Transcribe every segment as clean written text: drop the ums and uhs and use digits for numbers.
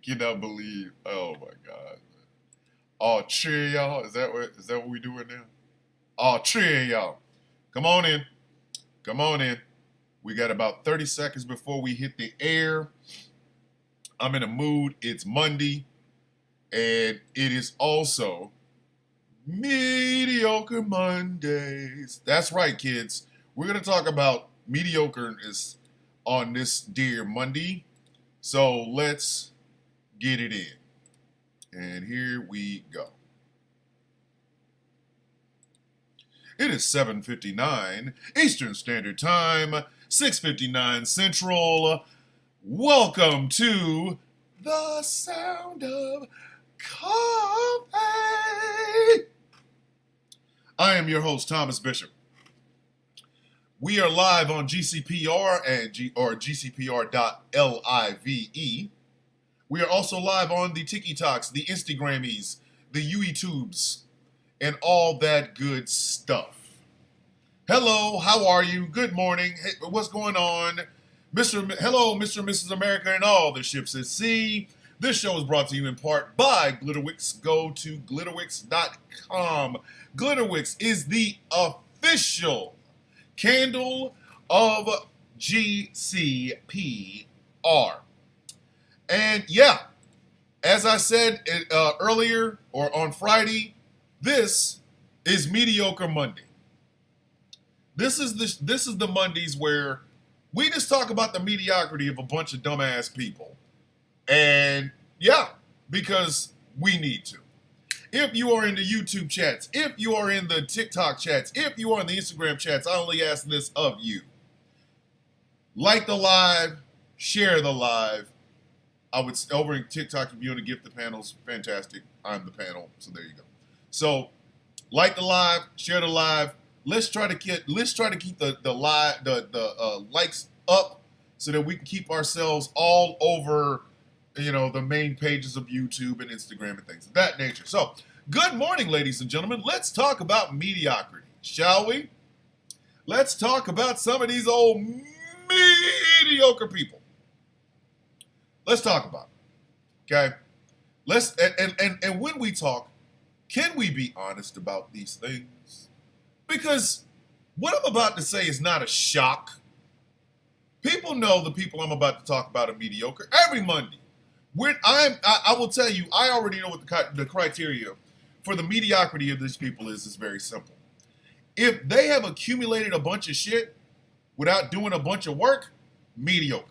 cannot believe. Oh my God. Oh, cheer y'all. Is that what we doing now? Oh, cheer y'all. Come on in. Come on in. We got about 30 seconds before we hit the air. I'm in a mood. It's Monday, and it is also Mediocre Mondays. That's right, kids. We're going to talk about mediocreness on this dear Monday. So let's get it in. And here we go. It is 7:59 Eastern Standard Time, 6:59 Central. Welcome to the Sound of Coffee. I am your host, Thomas Bishop. We are live on GCPR or GCPR.live. We are also live on the TikToks, the Instagrammies, the YouTubes, and all that good stuff. Hello, how are you? Good morning. Hey, what's going on? Hello, Mr. and Mrs. America and all the ships at sea. This show is brought to you in part by Glitterwix. Go to glitterwix.com. Glitterwix is the official candle of GCPR. And yeah, as I said earlier or on Friday, this is Mediocre Monday. This is the Mondays where we just talk about the mediocrity of a bunch of dumbass people. And yeah, because we need to. If you are in the YouTube chats, if you are in the TikTok chats, if you are in the Instagram chats, I only ask this of you. Like the live, share the live. I would over in TikTok if you want to gift the panels, fantastic. I'm the panel, so there you go. So, like the live, share the live. Let's try to keep the likes up so that we can keep ourselves all over, the main pages of YouTube and Instagram and things of that nature. So, good morning, ladies and gentlemen. Let's talk about mediocrity, shall we? Let's talk about some of these old mediocre people. Let's talk about it, okay? And when we talk, can we be honest about these things? Because what I'm about to say is not a shock. People know the people I'm about to talk about are mediocre every Monday. I will tell you, I already know what the criteria for the mediocrity of these people is. It's very simple. If they have accumulated a bunch of shit without doing a bunch of work, mediocre.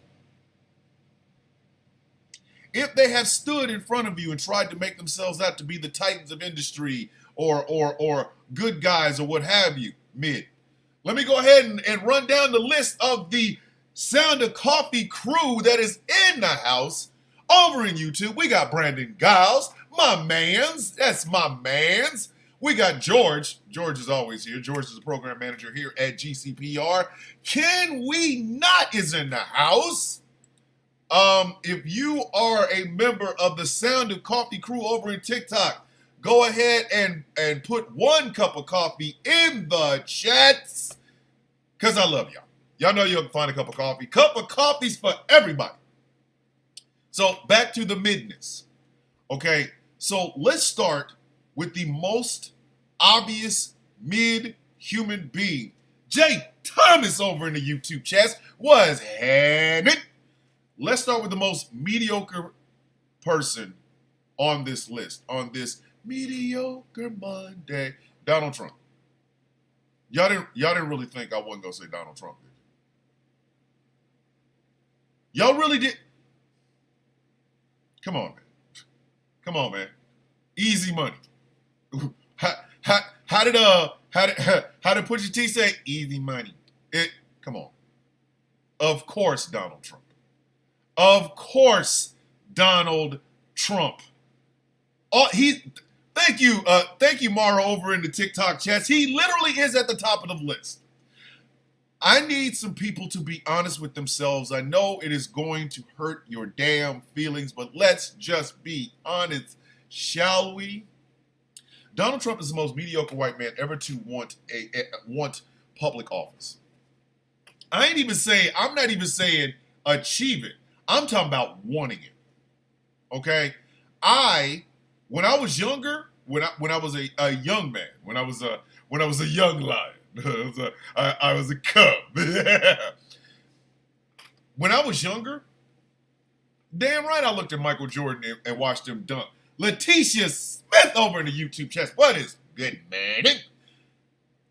If they have stood in front of you and tried to make themselves out to be the titans of industry or good guys or what have you, mid. Let me go ahead and run down the list of the Sound of Coffee crew that is in the house. Over in YouTube, we got Brandon Giles, my mans. That's my mans. We got George. George is always here. George is the program manager here at GCPR. Can We Not is in the house. If you are a member of the Sound of Coffee crew over in TikTok, go ahead and put one cup of coffee in the chats, because I love y'all. Y'all know you'll find a cup of coffee. Cup of coffees for everybody. So back to the midness. Okay, so let's start with the most obvious mid-human being. Jay Thomas over in the YouTube chats was happening. Let's start with the most mediocre person on this list, on this Mediocre Monday. Donald Trump. Y'all didn't really think I wasn't gonna say Donald Trump, did you? Y'all really did. Come on, man. Come on, man. Easy money. How did Pusha T say easy money? Come on. Of course, Donald Trump. Of course, Donald Trump. Thank you, Mara, over in the TikTok chats. He literally is at the top of the list. I need some people to be honest with themselves. I know it is going to hurt your damn feelings, but let's just be honest, shall we? Donald Trump is the most mediocre white man ever to want public office. I'm not even saying achieve it. I'm talking about wanting it. Okay, when I was younger, when I was a young man, when I was a young lion, I was a cub. When I was younger, damn right I looked at Michael Jordan and watched him dunk. Letitia Smith over in the YouTube chat. What is good, man?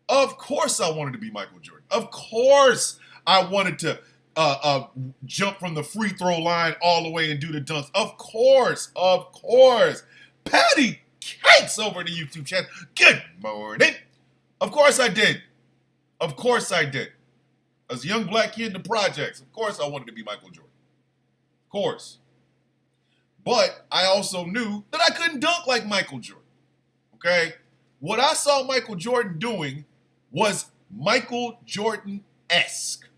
Of course I wanted to be Michael Jordan. Of course I wanted to jump from the free throw line all the way and do the dunks. Of course. Patty Cakes over in the YouTube chat. Good morning. Of course I did. As a young black kid in the projects, of course I wanted to be Michael Jordan. Of course. But I also knew that I couldn't dunk like Michael Jordan. Okay? What I saw Michael Jordan doing was Michael Jordan-esque.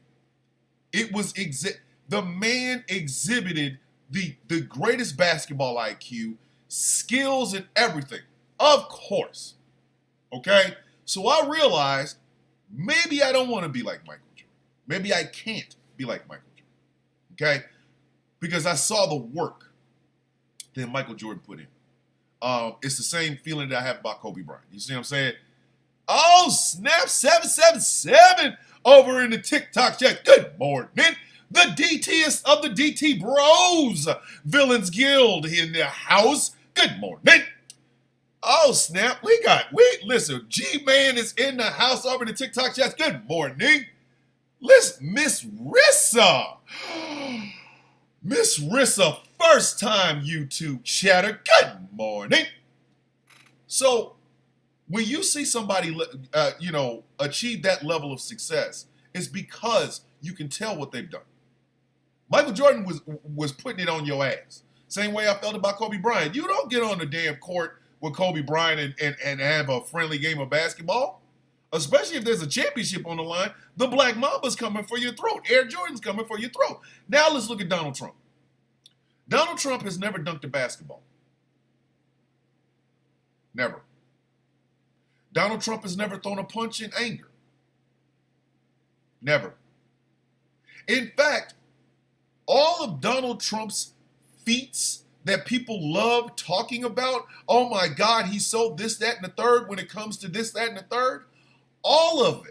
It was the man exhibited the greatest basketball IQ, skills, and everything. Of course. Okay? So I realized maybe I don't want to be like Michael Jordan. Maybe I can't be like Michael Jordan. Okay? Because I saw the work that Michael Jordan put in. It's the same feeling that I have about Kobe Bryant. You see what I'm saying? Oh, snap, 777 over in the TikTok chat. Good morning. The DTest of the DT Bros Villains Guild in the house. Good morning. Oh, snap. Listen, G-Man is in the house over in the TikTok chat. Good morning. Listen, Miss Rissa. Miss Rissa, first time YouTube chatter. Good morning. So, when you see somebody, achieve that level of success, it's because you can tell what they've done. Michael Jordan was putting it on your ass. Same way I felt about Kobe Bryant. You don't get on the damn court with Kobe Bryant and have a friendly game of basketball, especially if there's a championship on the line. The Black Mamba's coming for your throat. Air Jordan's coming for your throat. Now let's look at Donald Trump. Donald Trump has never dunked a basketball. Never. Donald Trump has never thrown a punch in anger. Never. In fact, all of Donald Trump's feats that people love talking about, oh my God, he's so this, that, and the third when it comes to this, that, and the third, all of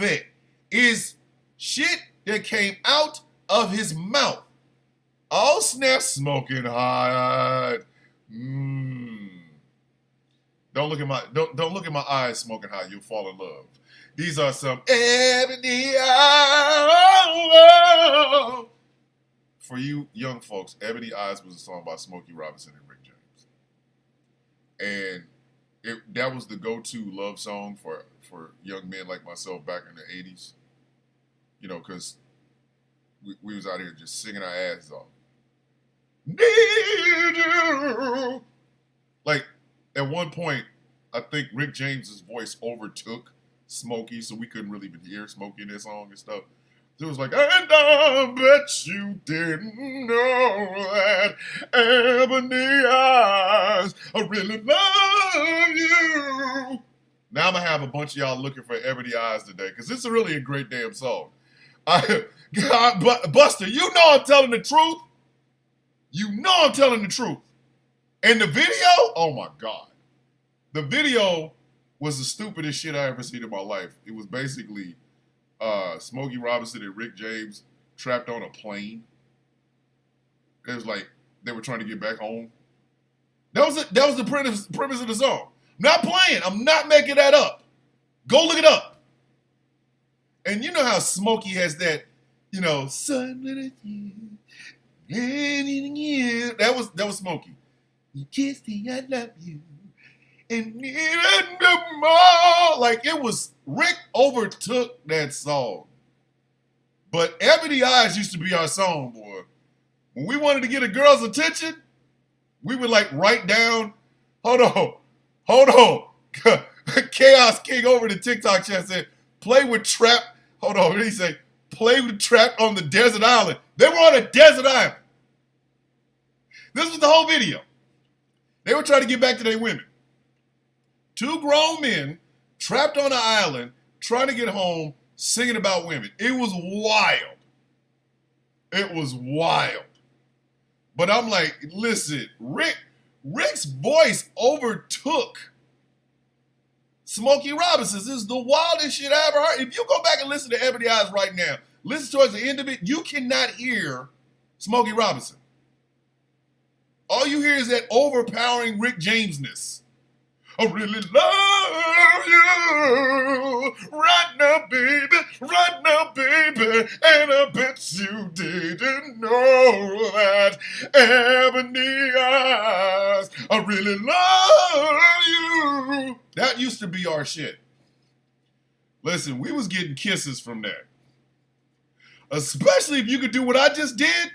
it is shit that came out of his mouth. Oh, snap, smoking hot. Don't look at my eyes smoking hot. You'll fall in love. These are some ebony eyes. For you young folks, Ebony Eyes was a song by Smokey Robinson and Rick James. And that was the go-to love song for young men like myself back in the 80s. You know, because we was out here just singing our asses off. Need you. Like, at one point, I think Rick James's voice overtook Smokey, so we couldn't really even hear Smokey in that song and stuff. So it was like, and I bet you didn't know that ebony eyes, I really love you. Now I'm going to have a bunch of y'all looking for Ebony Eyes today, because it's really a great damn song. Buster, you know I'm telling the truth. You know I'm telling the truth. And the video, oh my God. The video was the stupidest shit I ever seen in my life. It was basically Smokey Robinson and Rick James trapped on a plane. It was like they were trying to get back home. That was the premise of the song. Not playing. I'm not making that up. Go look it up. And you know how Smokey has that, son with you. That was Smokey. You kiss me, I love you. And more. Like, it was, Rick overtook that song. But Ebony Eyes used to be our song, boy. When we wanted to get a girl's attention, we would like write down, hold on. Chaos King over the TikTok chat said, play with Trap. Hold on, what did he say? Play with Trap on the desert island. They were on a desert island. This was the whole video. They were trying to get back to their women. Two grown men trapped on an island, trying to get home, singing about women. It was wild. But I'm like, listen, Rick's voice overtook Smokey Robinson's. This is the wildest shit I ever heard. If you go back and listen to Ebony Eyes right now, listen towards the end of it, you cannot hear Smokey Robinson. All you hear is that overpowering Rick Jamesness. I really love you right now, baby, and I bet you didn't know that. Ebony Eyes, I really love you. That used to be our shit. Listen, we was getting kisses from that. Especially if you could do what I just did.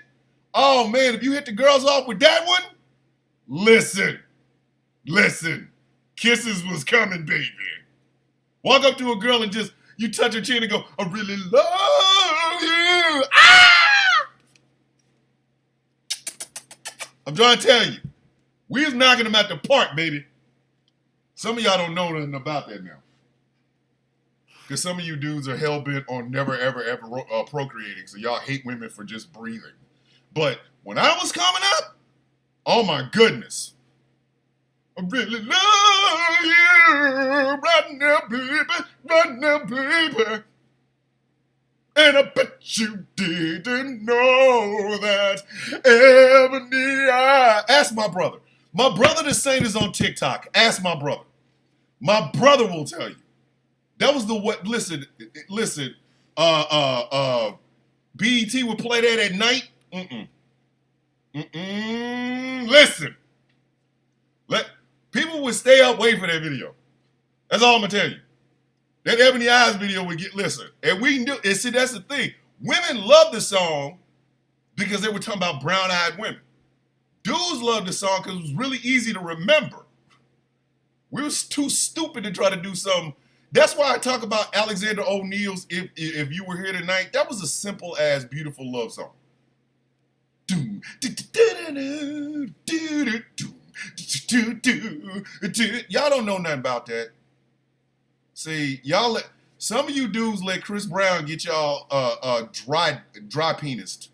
Oh man, if you hit the girls off with that one, listen. Kisses was coming, baby. Walk up to a girl and just, you touch her chin and go, I really love you. Ah! I'm trying to tell you, we was knocking them at the park, baby. Some of y'all don't know nothing about that now. Because some of you dudes are hell-bent on never, ever procreating, so y'all hate women for just breathing. But when I was coming up, oh my goodness. I really love you right now, baby. And I bet you didn't know that. Ebony Eye. Ask my brother. My brother the Saint is on TikTok. Ask my brother. My brother will tell you. That was the what, listen, BET would play that at night. Listen. People would stay up waiting for that video. That's all I'm gonna tell you. That Ebony Eyes video would get listened. And we knew, and see, that's the thing. Women love the song because they were talking about brown-eyed women. Dudes loved the song because it was really easy to remember. We was too stupid to try to do something. That's why I talk about Alexander O'Neal's If You Were Here Tonight. That was a simple as beautiful love song. Y'all don't know nothing about that. See, some of you dudes let Chris Brown get y'all dry penis.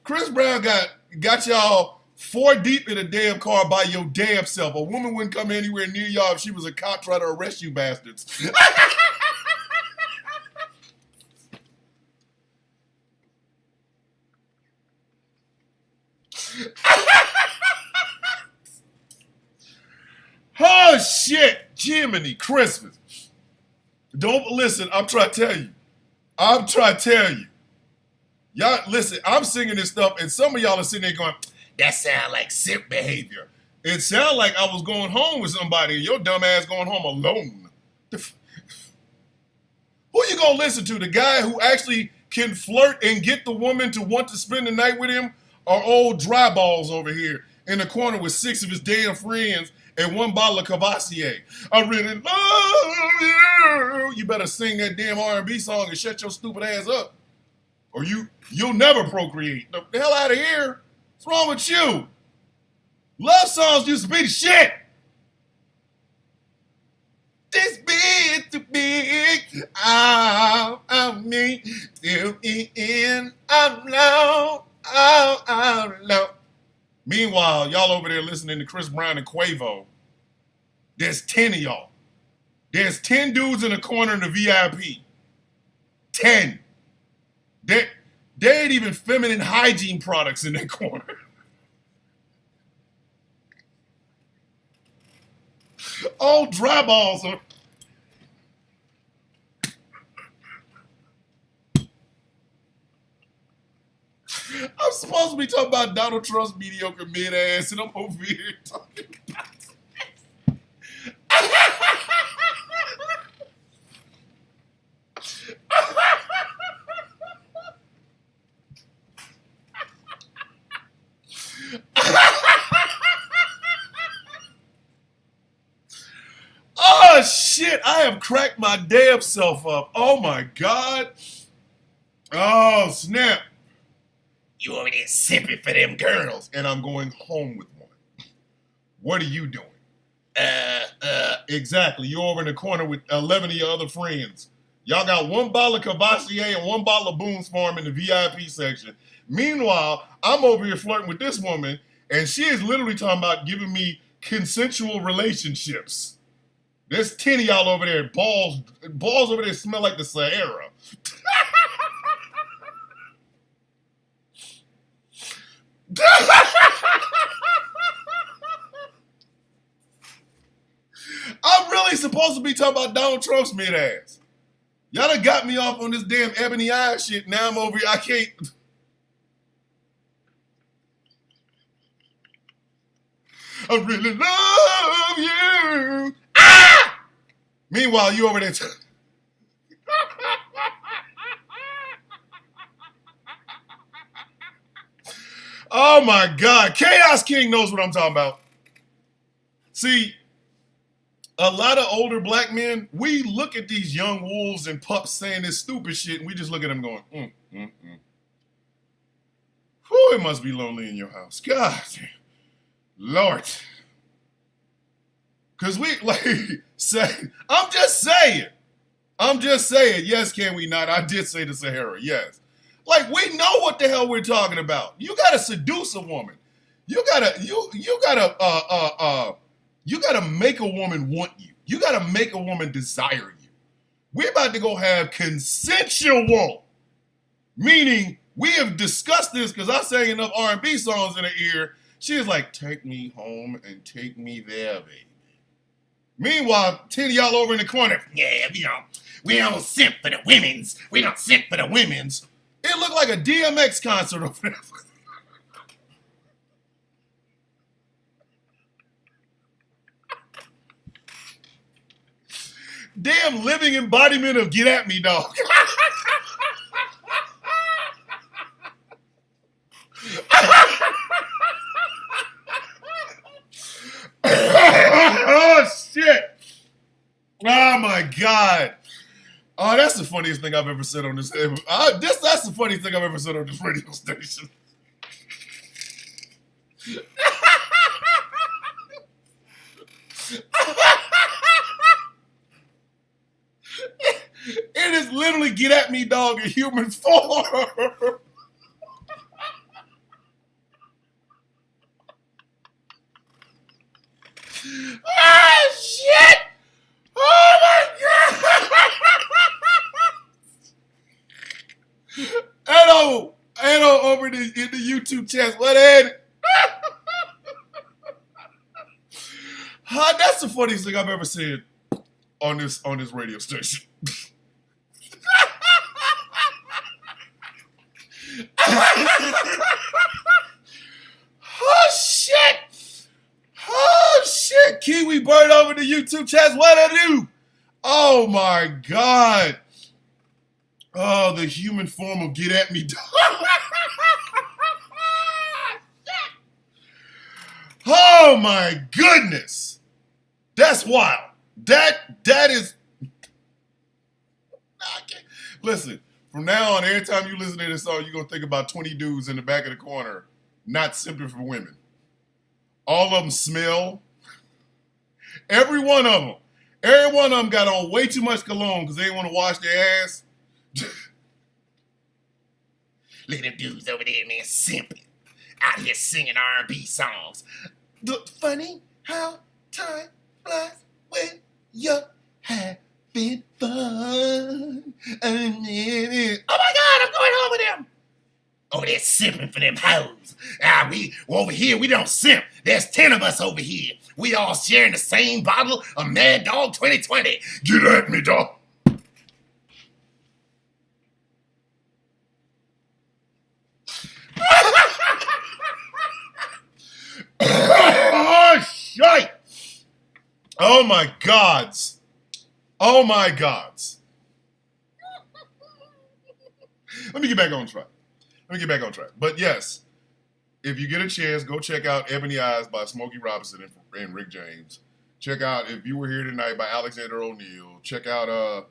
Chris Brown got y'all 4 deep in a damn car by your damn self. A woman wouldn't come anywhere near y'all if she was a cop trying to arrest you bastards. Oh shit, Jiminy Christmas. Don't listen, I'm trying to tell you. Y'all, listen, I'm singing this stuff, and some of y'all are sitting there going, that sound like simp behavior. It sound like I was going home with somebody, and your dumb ass going home alone. Who you gonna listen to? The guy who actually can flirt and get the woman to want to spend the night with him, or old dry balls over here in the corner with 6 of his damn friends and 1 bottle of Cavassier? I really love you. You better sing that damn R&B song and shut your stupid ass up. Or you'll never procreate. The hell out of here. What's wrong with you? Love songs used to be the shit. This big too big. I'm me. Still in. I'm low. I'm low. Meanwhile, y'all over there listening to Chris Brown and Quavo. There's 10 of y'all. There's 10 dudes in the corner in the VIP. 10. There ain't even feminine hygiene products in that corner. All dry balls are. I'm supposed to be talking about Donald Trump's mediocre mid-ass, and I'm over here talking about this. Oh shit, I have cracked my damn self up. Oh my God. Oh snap. You over there simping for them girls, and I'm going home with one. What are you doing? Exactly. You're over in the corner with 11 of your other friends. Y'all got one bottle of Cavassier and one bottle of Boone's Farm in the VIP section. Meanwhile, I'm over here flirting with this woman, and she is literally talking about giving me consensual relationships. There's 10 of y'all over there. Balls over there smell like the Sahara. I'm really supposed to be talking about Donald Trump's mid-ass. Y'all done got me off on this damn ebony eye shit. Now I'm over here. I can't. I really love you. Ah! Meanwhile, you over there. Oh my God. Chaos King knows what I'm talking about. See, a lot of older black men, we look at these young wolves and pups saying this stupid shit, and we just look at them going, Whew, it must be lonely in your house. God damn. Lord. Because we, say, I'm just saying. Yes, can we not? I did say the Sahara, yes. We know what the hell we're talking about. You gotta seduce a woman. You gotta make a woman want you. You gotta make a woman desire you. We're about to go have consensual, meaning we have discussed this because I sang enough R&B songs in her ear. She is like, take me home and take me there, baby. Meanwhile, 10 of y'all over in the corner, yeah, we don't simp for the women's. We don't simp for the women's. It looked like a DMX concert over there. Damn living embodiment of get at me, dog. Oh, shit. Oh, my God. Oh, that's the funniest thing I've ever said on this. That's the funniest thing I've ever said on this radio station. It is literally get at me, dog, in human form. Ah, shit! Oh my God! Anno over in the YouTube chat. What Ed? That's the funniest thing I've ever said on this radio station. Oh shit! Oh shit! Kiwi Bird over the YouTube chat. What I do? Oh my God! Oh, the human form of get at me, dog. Oh my goodness! That's wild. That is. Listen, from now on, every time you listen to this song, you're gonna think about 20 dudes in the back of the corner, not simping for women. All of them smell. Every one of them got on way too much cologne because they didn't want to wash their ass. Look at them dudes over there, man, simping. Out here singing R&B songs. Funny how time flies when you're having fun. Oh my God, I'm going home with them. Oh, they're simping for them hoes. We over here, we don't simp. There's 10 of us over here. We all sharing the same bottle of Mad Dog 2020. Get at me, dog. Oh, shite. Oh, my gods. Oh, my gods. Let me get back on track. But yes, if you get a chance, go check out Ebony Eyes by Smokey Robinson and Rick James. Check out If You Were Here Tonight by Alexander O'Neal. Check out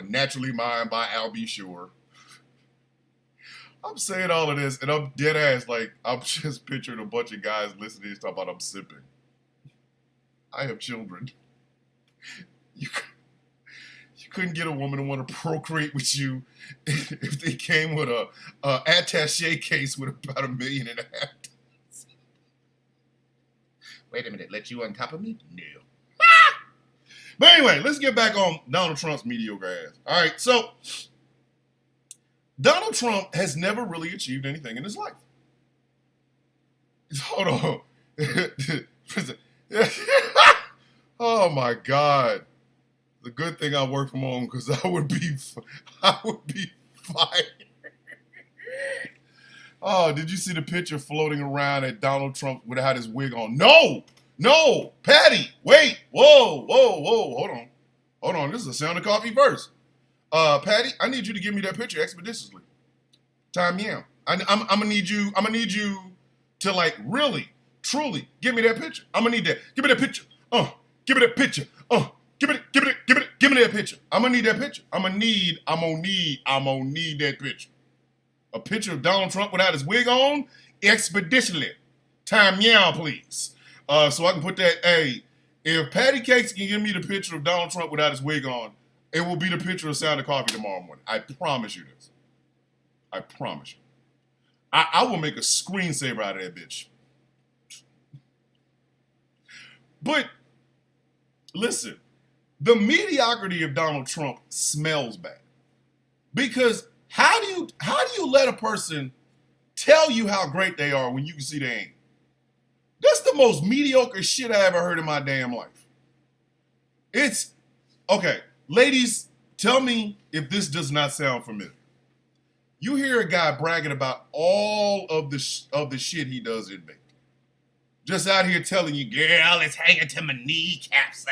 Naturally Mine by Al B. Sure. I'm saying all of this, and I'm dead ass. Like, I'm just picturing a bunch of guys listening to this talking about I'm sipping. I have children. You couldn't get a woman to want to procreate with you if they came with a attaché case with about $1.5 million. Wait a minute, let you on top of me? No. But anyway, let's get back on Donald Trump's mediocre ass. All right, so Donald Trump has never really achieved anything in his life. Hold on. Oh my God. The good thing I work from home because I would be fired. Oh, did you see the picture floating around at Donald Trump without his wig on? No, Patty, wait, whoa, hold on. This is a Sound of Coffee verse. Patty, I need you to give me that picture expeditiously. Time yeah. I'm gonna need you to like really, truly give me that picture. I'm gonna need that. Give me that picture. Give me that picture. Give me that picture. I'm gonna need that picture. I'm gonna need that picture. A picture of Donald Trump without his wig on, expeditiously. Time meow, please. So I can put that. Hey, if Patty Cakes can give me the picture of Donald Trump without his wig on, it will be the picture of Sound of Coffee tomorrow morning. I promise you this. I promise you. I will make a screensaver out of that bitch. But listen, the mediocrity of Donald Trump smells bad. Because how do you let a person tell you how great they are when you can see they ain't? That's the most mediocre shit I ever heard in my damn life. It's okay, ladies, tell me if this does not sound familiar. You hear a guy bragging about all of the shit he does in bed. Just out here telling you, girl, it's hanging to my kneecaps.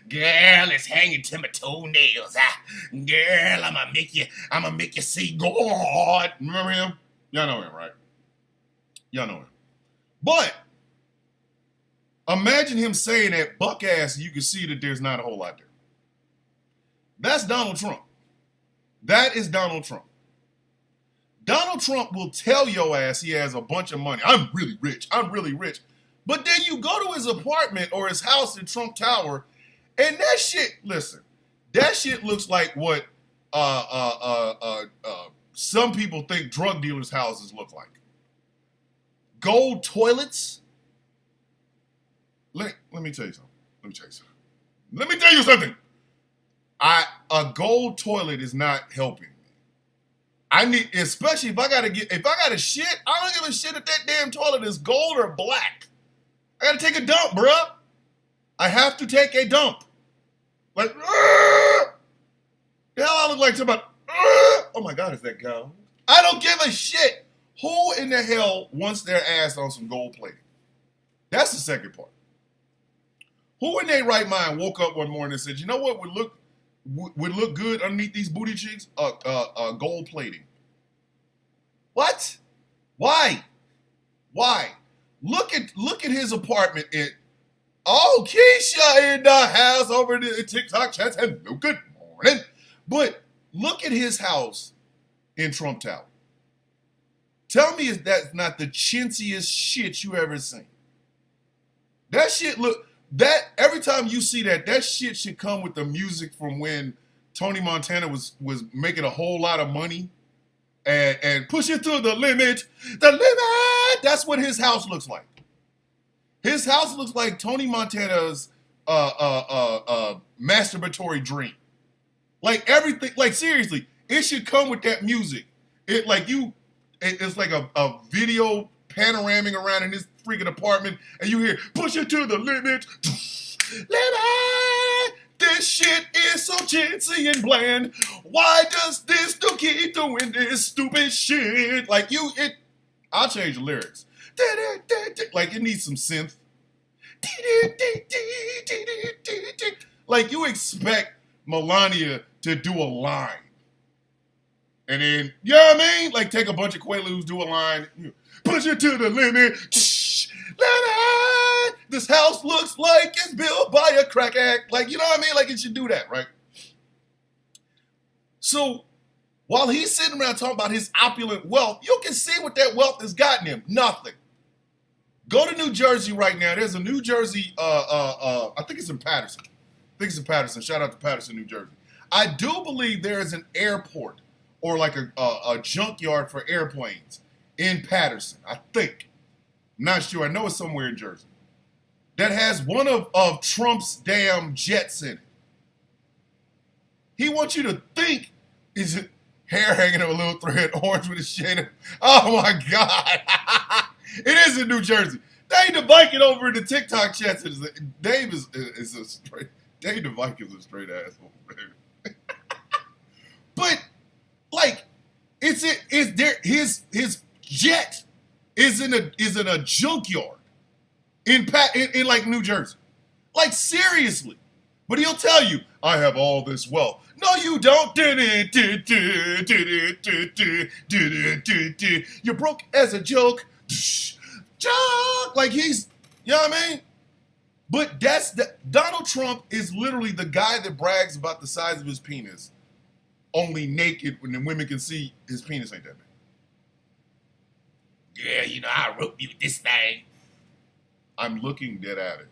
Girl, it's hanging to my toenails. Girl, I'm gonna make you see God. Remember him? Y'all know him, right? Y'all know him. But imagine him saying that buck ass, you can see that there's not a whole lot there. That's Donald Trump. That is Donald Trump. Donald Trump will tell your ass he has a bunch of money. I'm really rich. But then you go to his apartment or his house in Trump Tower, and that shit, listen, that shit looks like what some people think drug dealers' houses look like. Gold toilets. Let me tell you something. A gold toilet is not helping. I need, especially if I gotta shit, I don't give a shit if that damn toilet is gold or black. I gotta take a dump, bruh. I have to take a dump. Like, the hell I look like somebody, oh my God, is that cow? I don't give a shit. Who in the hell wants their ass on some gold plating? That's the second part. Who in their right mind woke up one morning and said, you know what would look good underneath these booty cheeks? Gold plating. What? Why? Look at his apartment. Keisha in the house over the TikTok chats. Hello, good morning. But look at his house in Trump Tower. Tell me if that's not the chintziest shit you ever seen. That shit every time you see that shit should come with the music from when Tony Montana was making a whole lot of money and push it to the limit. That's what his house looks like. His house looks like Tony Montana's masturbatory dream. Like everything, like seriously, it should come with that music. It's like a video panoramic around in this freaking apartment, and you hear push it to the limit. This shit is so chintzy and bland. Why does this still keep doing this stupid shit? I'll change the lyrics. Like it needs some synth. Like you expect Melania to do a line. And then, you know what I mean? Like take a bunch of Quaaludes, do a line, push it to the limit. This house looks like it's built by a crack act. Like, you know what I mean? Like it should do that, right? So While he's sitting around talking about his opulent wealth, you can see what that wealth has gotten him. Nothing. Go to New Jersey right now. There's a New Jersey, I think it's in Paterson. Shout out to Paterson, New Jersey. I do believe there is an airport or like a junkyard for airplanes in Paterson. I think. I'm not sure. I know it's somewhere in Jersey. That has one of Trump's damn jets in it. He wants you to think is it hair hanging on a little thread, orange with a shade of, oh my God. It is in New Jersey. Dave DeVike over in the TikTok chats. Dave is a straight, Dave DeVike is a straight asshole, man. But like, his jet is in a junkyard in like New Jersey. Like seriously. But he'll tell you, I have all this wealth. No, you don't. You're broke as a joke. Like he's, you know what I mean? But Donald Trump is literally the guy that brags about the size of his penis, only naked when the women can see his penis ain't that big. Yeah, you know, I wrote you this thing. I'm looking dead at it,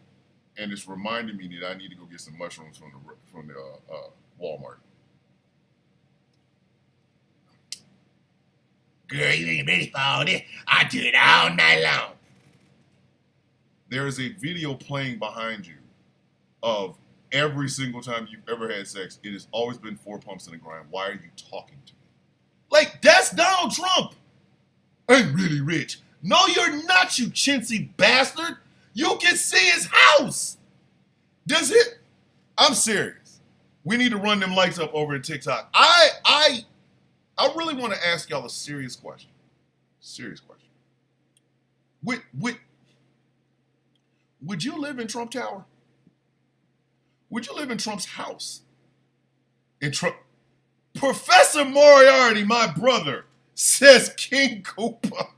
and it's reminding me that I need to go get some mushrooms from the Walmart. Girl, you ain't ready for all this. I do it all night long. There is a video playing behind you of every single time you've ever had sex. It has always been 4 pumps in the ground. Why are you talking to me? Like, that's Donald Trump. I'm really rich. No, you're not, you chintzy bastard. You can see his house. Does it? I'm serious. We need to run them lights up over in TikTok. I really want to ask y'all a serious question. Serious question. Would you live in Trump Tower? Would you live in Trump's house? In Trump? Professor Moriarty, my brother, says King Koopa.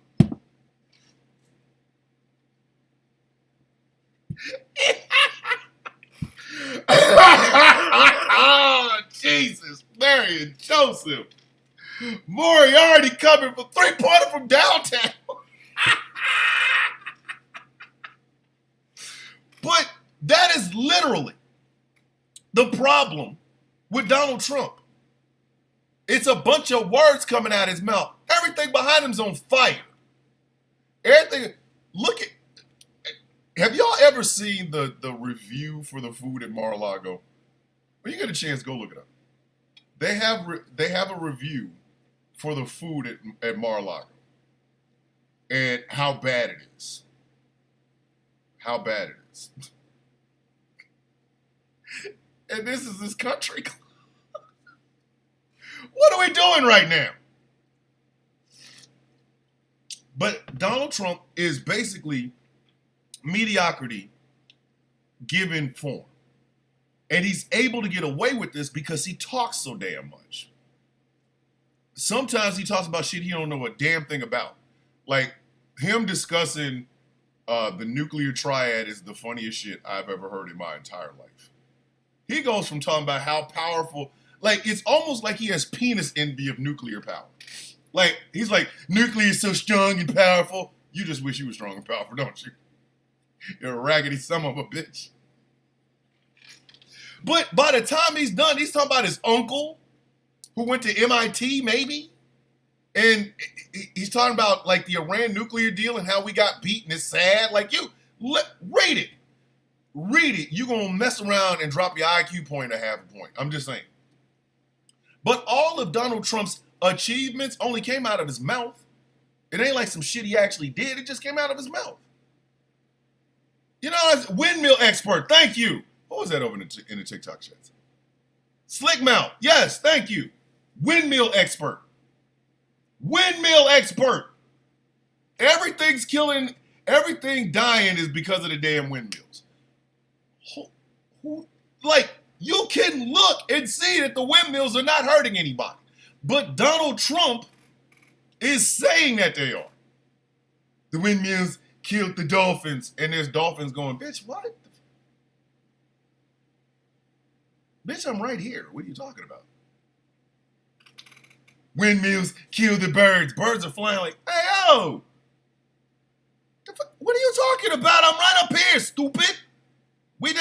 Jesus, Mary and Joseph. Moriarty coming for 3-pointer from downtown. But that is literally the problem with Donald Trump. It's a bunch of words coming out of his mouth. Everything behind him's on fire. Everything. Look at. Have y'all ever seen the review for the food at Mar-a-Lago? When you get a chance, go look it up. They have a review for the food at Mar-a-Lago and how bad it is. How bad it is. And this is this country. What are we doing right now? But Donald Trump is basically mediocrity given form. And he's able to get away with this because he talks so damn much. Sometimes he talks about shit he don't know a damn thing about. Like him discussing the nuclear triad is the funniest shit I've ever heard in my entire life. He goes from talking about how powerful, like it's almost like he has penis envy of nuclear power. Like he's like, nuclear is so strong and powerful. You just wish you were strong and powerful, don't you? You're a raggedy son of a bitch. But by the time he's done, he's talking about his uncle who went to MIT, maybe. And he's talking about like the Iran nuclear deal and how we got beat and it's sad. Like read it. Read it. You're going to mess around and drop your IQ point a half a point. I'm just saying. But all of Donald Trump's achievements only came out of his mouth. It ain't like some shit he actually did. It just came out of his mouth. You know, windmill expert. Thank you. What was that over in the TikTok chats? Slick mouth. Yes, thank you. Windmill expert. Windmill expert. Everything's killing, everything dying is because of the damn windmills. Like, you can look and see that the windmills are not hurting anybody. But Donald Trump is saying that they are. The windmills killed the dolphins, and there's dolphins going, bitch, what? Bitch, I'm right here. What are you talking about? Windmills kill the birds. Birds are flying like, hey, yo. What are you talking about? I'm right up here, stupid. We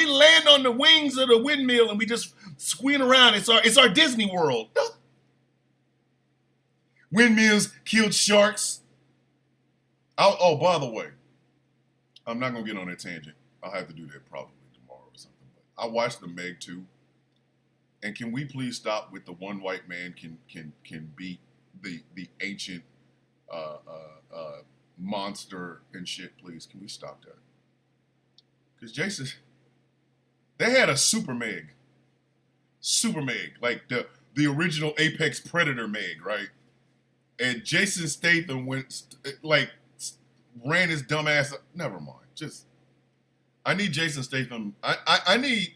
land on the wings of the windmill and we just squint around. It's our Disney World. Windmills killed sharks. Oh, by the way, I'm not gonna get on that tangent. I'll have to do that probably tomorrow or something. But I watched the Meg 2. And can we please stop with the one white man can beat the ancient monster and shit, please? Can we stop that? Because Jason, they had a Super Meg, like the original Apex Predator Meg, right? And Jason Statham ran his dumb ass. Never mind. Just I need Jason Statham. I need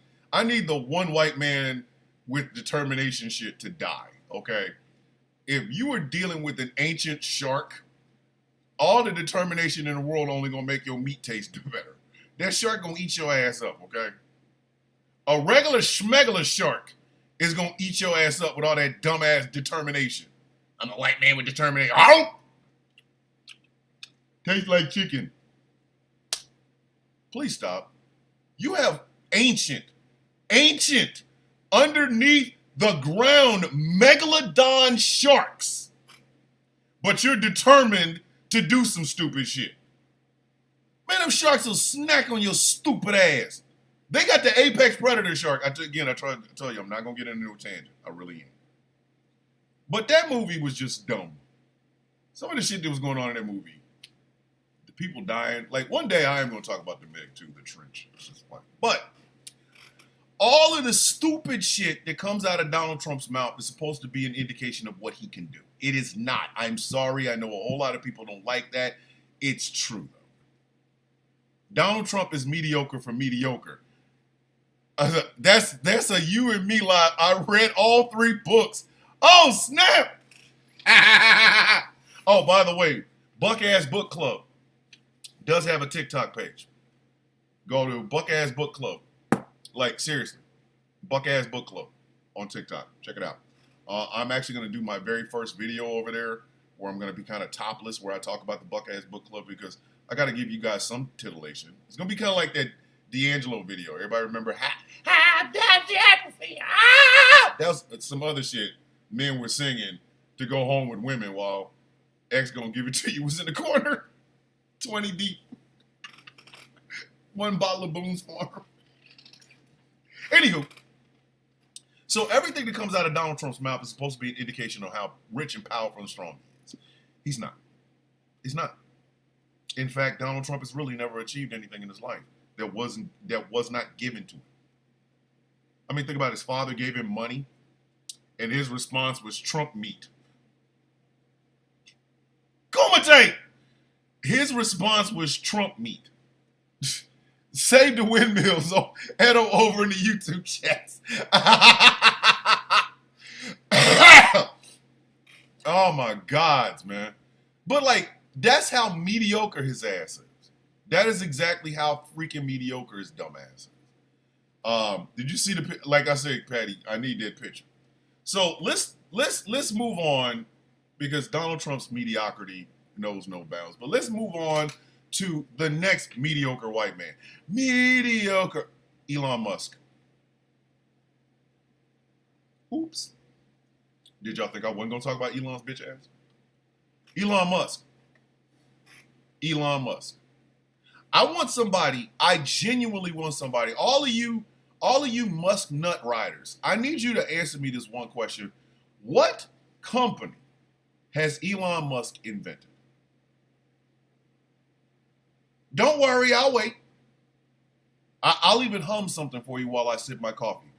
the one white man with determination shit to die. Okay, if you were dealing with an ancient shark, all the determination in the world only gonna make your meat taste better. That shark gonna eat your ass up, okay? A regular schmegular shark is gonna eat your ass up with all that dumbass determination. I'm a white man with determination. Oh! Tastes like chicken. Please stop. You have ancient, underneath the ground megalodon sharks, but you're determined to do some stupid shit. Man, them sharks will snack on your stupid ass. They got the Apex Predator shark. I tried to tell you, I'm not going to get into a tangent. I really am. But that movie was just dumb. Some of the shit that was going on in that movie, the people dying. Like, one day I am going to talk about the Meg 2, the trench. It's just fun. But all of the stupid shit that comes out of Donald Trump's mouth is supposed to be an indication of what he can do. It is not. I'm sorry. I know a whole lot of people don't like that. It's true, though. Donald Trump is mediocre for mediocre. That's a you and me lie. I read all 3 books. Oh, snap! Oh, by the way, Buck Ass Book Club does have a TikTok page. Go to Buck Ass Book Club. Like, seriously. Buck Ass Book Club on TikTok. Check it out. I'm actually going to do my very first video over there where I'm going to be kind of topless, where I talk about the Buck Ass Book Club, because I got to give you guys some titillation. It's going to be kind of like that D'Angelo video. Everybody remember? That was some other shit men were singing to go home with women while X gonna give it to you was in the corner, 20 deep. 1 bottle of Boone's Farm. Anywho, so everything that comes out of Donald Trump's mouth is supposed to be an indication of how rich and powerful and strong he is. He's not. He's not. In fact, Donald Trump has really never achieved anything in his life that was not given to him. I mean, think about it. His father gave him money, and his response was Trump meat. Kumite! His response was Trump meat. Save the windmills. Head over in the YouTube chats. Oh my God, man. But like, that's how mediocre his ass is. That is exactly how freaking mediocre his dumb ass is. Did you see the, like I said, Patty, I need that picture. So let's move on, because Donald Trump's mediocrity knows no bounds. But let's move on to the next mediocre white man. Mediocre Elon Musk. Oops. Did y'all think I wasn't going to talk about Elon's bitch ass? Elon Musk. Elon Musk. I genuinely want somebody, all of you Musk nut riders, I need you to answer me this one question. What company has Elon Musk invented? Don't worry, I'll wait. I'll even hum something for you while I sip my coffee.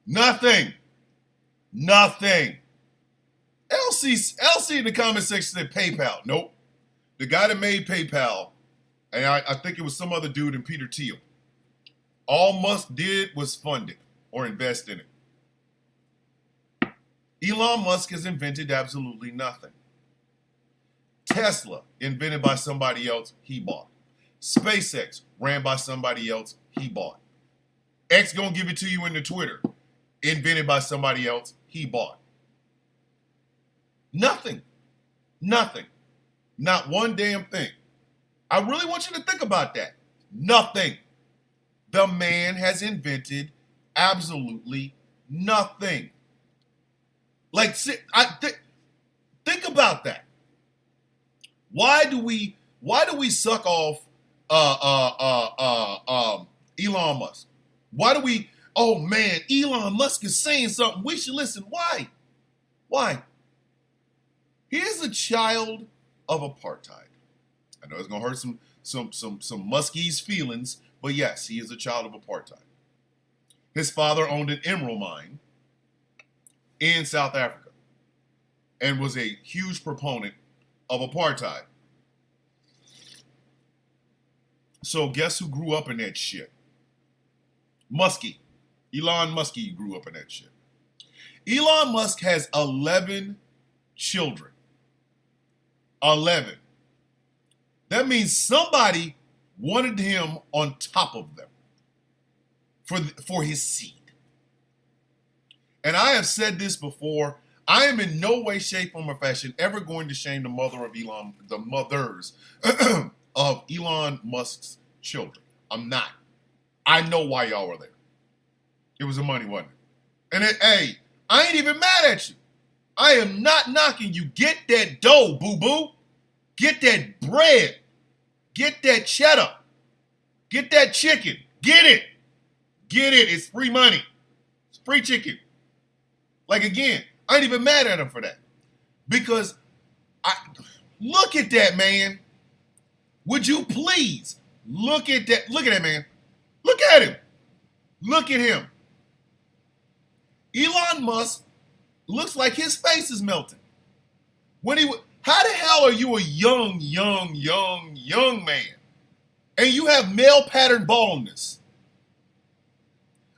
Nothing. LC in the comment section said PayPal. Nope. The guy that made PayPal, and I think it was some other dude in Peter Thiel. All Musk did was fund it. or invest in it. Elon Musk has invented absolutely nothing. Tesla, invented by somebody else, he bought. SpaceX, ran by somebody else, he bought. X gonna give it to you in the Twitter, invented by somebody else, he bought. Nothing. Nothing. Not one damn thing. I really want you to think about that. Nothing. The man has invented absolutely nothing. Like, think about that. Why do we suck off Elon Musk? Why do we? Oh man, Elon Musk is saying something. We should listen. Why? Why? He is a child of apartheid. I know it's gonna hurt some Muskie's feelings, but yes, he is a child of apartheid. His father owned an emerald mine in South Africa and was a huge proponent of apartheid. So guess who grew up in that shit? Muskie. Elon Muskie grew up in that shit. Elon Musk has 11 children. 11. That means somebody wanted him on top of them for his seed. And I have said this before. I am in no way, shape, or fashion ever going to shame the mothers of Elon Musk's children. I'm not. I know why y'all were there. It was the money, wasn't it? And hey, I ain't even mad at you. I am not knocking you. Get that dough, boo-boo. Get that bread. Get that cheddar. Get that chicken. Get it. Get it. It's free money. It's free chicken. Like, again, I ain't even mad at him for that. Because look at that, man. Would you please look at that? Look at that, man. Look at him. Look at him. Elon Musk looks like his face is melting. How the hell are you a young man? And you have male pattern baldness.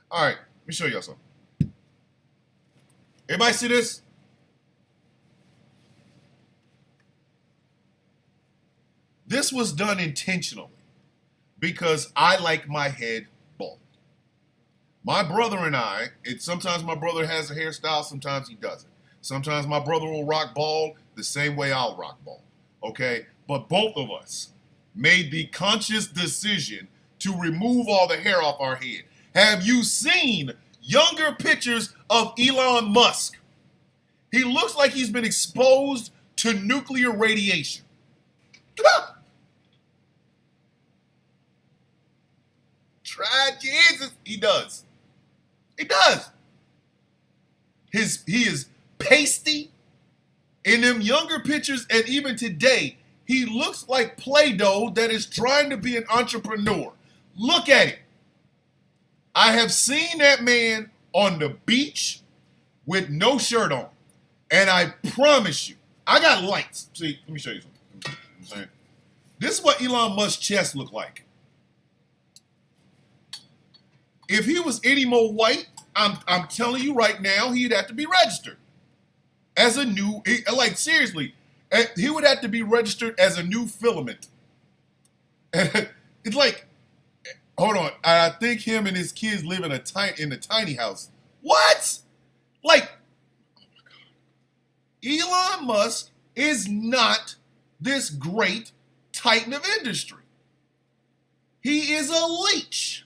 All right, let me show y'all something. Everybody see this? This was done intentionally because I like my head bald. My brother and I, sometimes my brother has a hairstyle, sometimes he doesn't. Sometimes my brother will rock bald the same way I'll rock bald, okay? But both of us made the conscious decision to remove all the hair off our head. Have you seen younger pictures of Elon Musk? He looks like he's been exposed to nuclear radiation. Try Jesus. He does. He does. He is pasty. In them younger pictures, and even today, he looks like Play-Doh that is trying to be an entrepreneur. Look at it. I have seen that man on the beach with no shirt on. And I promise you, I got lights. See, let me show you something. This is what Elon Musk's chest looked like. If he was any more white, I'm telling you right now, he'd have to be registered. As a new, like seriously, he would have to be registered as a new filament. It's like, hold on, I think him and his kids live in a tiny house. What? Like, oh my God. Elon Musk is not this great titan of industry. He is a leech.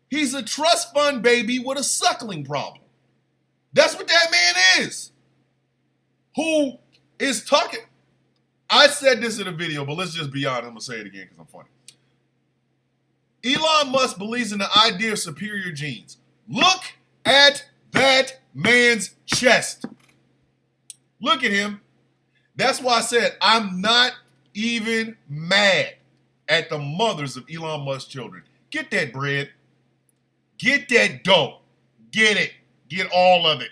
He's a trust fund baby with a suckling problem. That's what that man is. Who is talking? I said this in a video, but let's just be honest. I'm going to say it again because I'm funny. Elon Musk believes in the idea of superior genes. Look at that man's chest. Look at him. That's why I said I'm not even mad at the mothers of Elon Musk's children. Get that bread. Get that dough. Get it. Get all of it.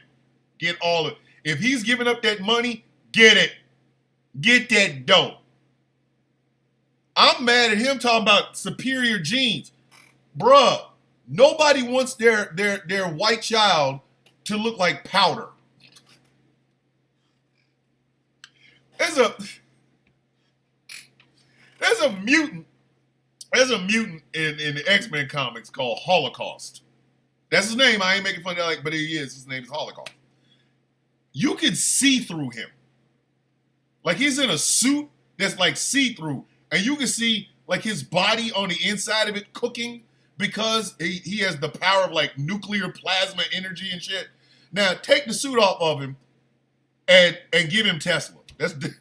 Get all of it. If he's giving up that money, get it. Get that dough. I'm mad at him talking about superior genes. Bruh, Nobody wants their white child to look like powder. There's a mutant. There's a mutant in the X-Men comics called Holocaust. That's his name. I ain't making fun of it, but he is. His name is Holocaust. You can see through him. Like he's in a suit that's like see-through. And you can see like his body on the inside of it cooking because he has the power of like nuclear plasma energy and shit. Now take the suit off of him and give him Tesla. That's going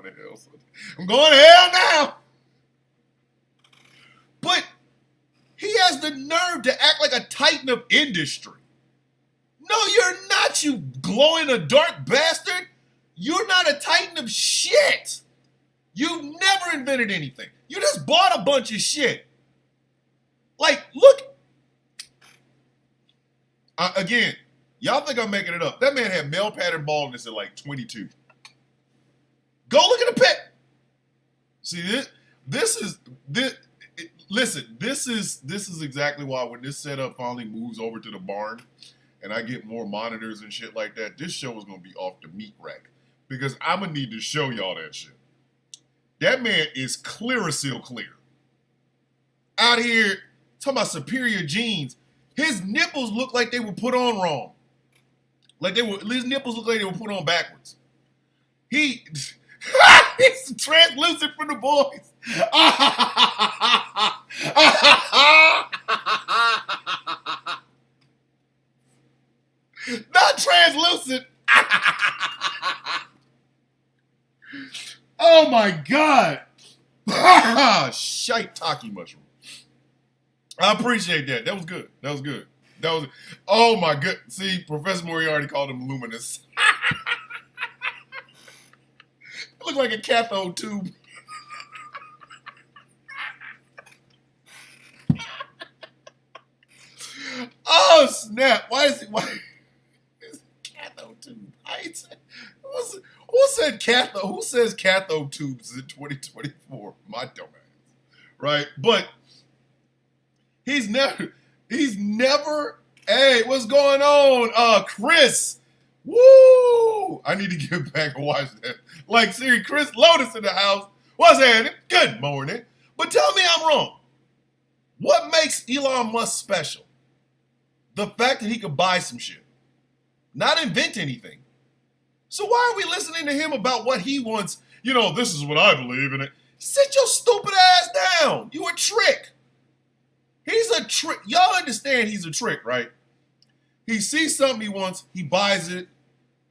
to hell. I'm going to hell now. But he has the nerve to act like a titan of industry. No, you're not, you glow-in-the-dark bastard. You're not a titan of shit. You've never invented anything. You just bought a bunch of shit. Like, look. Again, y'all think I'm making it up. That man had male pattern baldness at like 22. Go look at the pic. See, this is exactly why when this setup finally moves over to the barn and I get more monitors and shit like that, this show is going to be off the meat rack. Because I'm going to need to show y'all that shit. That man is Clearasil clear. Out here, talking about superior genes. His nipples look like they were put on wrong. His nipples look like they were put on backwards. He's translucent for the boys. Not translucent. Oh my God. Shiitake mushroom. I appreciate that. That was good. Oh my good. See, Professor Moriarty called him luminous. It looked like a cathode tube. Oh snap! Why is it's cathode tube? Who said cathode? Who says cathode tubes in 2024? My dumbass, right? But he's never. Hey, what's going on, Chris? Woo! I need to get back and watch that. Like, seriously, Chris Lotus in the house. What's happening? Good morning. But tell me I'm wrong. What makes Elon Musk special? The fact that he could buy some shit, not invent anything. So why are we listening to him about what he wants? You know, this is what I believe in it. Sit your stupid ass down. You a trick. He's a trick. Y'all understand he's a trick, right? He sees something he wants, he buys it,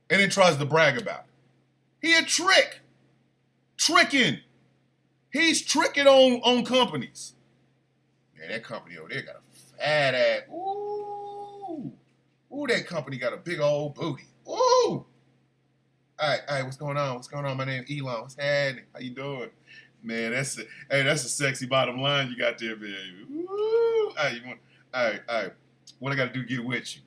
and then tries to brag about it. He a trick. Tricking. He's tricking on companies. Man, that company over there got a fat ass. Ooh, that company got a big old booty. Ooh. All right, what's going on? My name is Elon. What's happening? How you doing? Man, that's a sexy bottom line you got there, baby. Ooh. All right. What I got to do to get with you?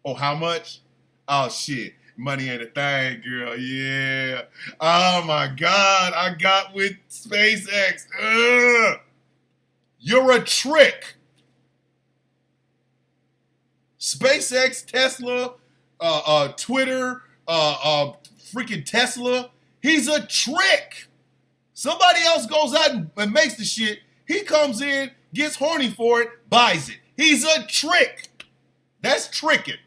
Oh, how much? Oh, shit. Money ain't a thing, girl. Yeah. Oh, my God. I got with SpaceX. Ugh. You're a trick. SpaceX, Tesla, Twitter, freaking Tesla. He's a trick. Somebody else goes out and makes the shit. He comes in, gets horny for it, buys it. He's a trick. That's tricking.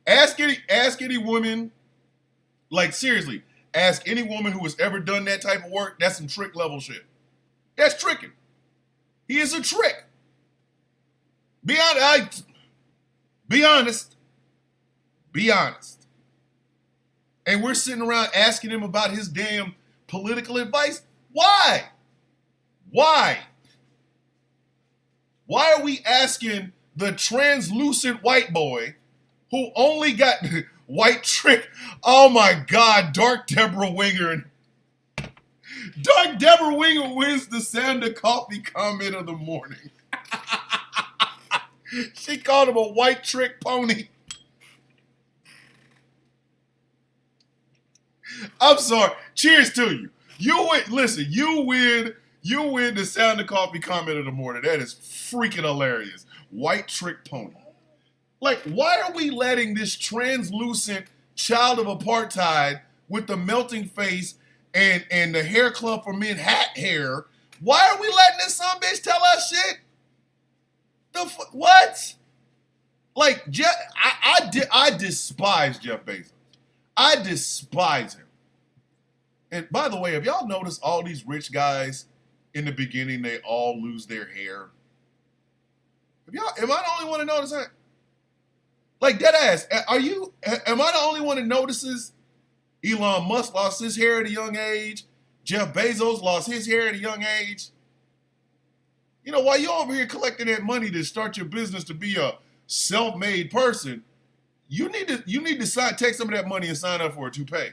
Ask any woman, like seriously, ask any woman who has ever done that type of work. That's some trick level shit. That's tricking. He is a trick. Be honest. And we're sitting around asking him about his damn political advice. Why? Why are we asking the translucent white boy who only got white trick? Oh my God, Dark Deborah Winger. Dark Deborah Winger wins the Sandra Coffee comment of the morning. She called him a white trick pony. I'm sorry. Cheers to you. You win. Listen, you win. You win the Sound of Coffee comment of the morning. That is freaking hilarious. White trick pony. Like, why are we letting this translucent child of apartheid with the melting face and the hair club for men hat hair? Why are we letting this son bitch tell us shit? What? Like, I despise Jeff Bezos. I despise him. And by the way, have y'all noticed all these rich guys in the beginning, they all lose their hair? Am I the only one to notice that? Like, dead ass, am I the only one that notices Elon Musk lost his hair at a young age? Jeff Bezos lost his hair at a young age? You know, while you're over here collecting that money to start your business to be a self-made person, you need to take some of that money and sign up for a toupee.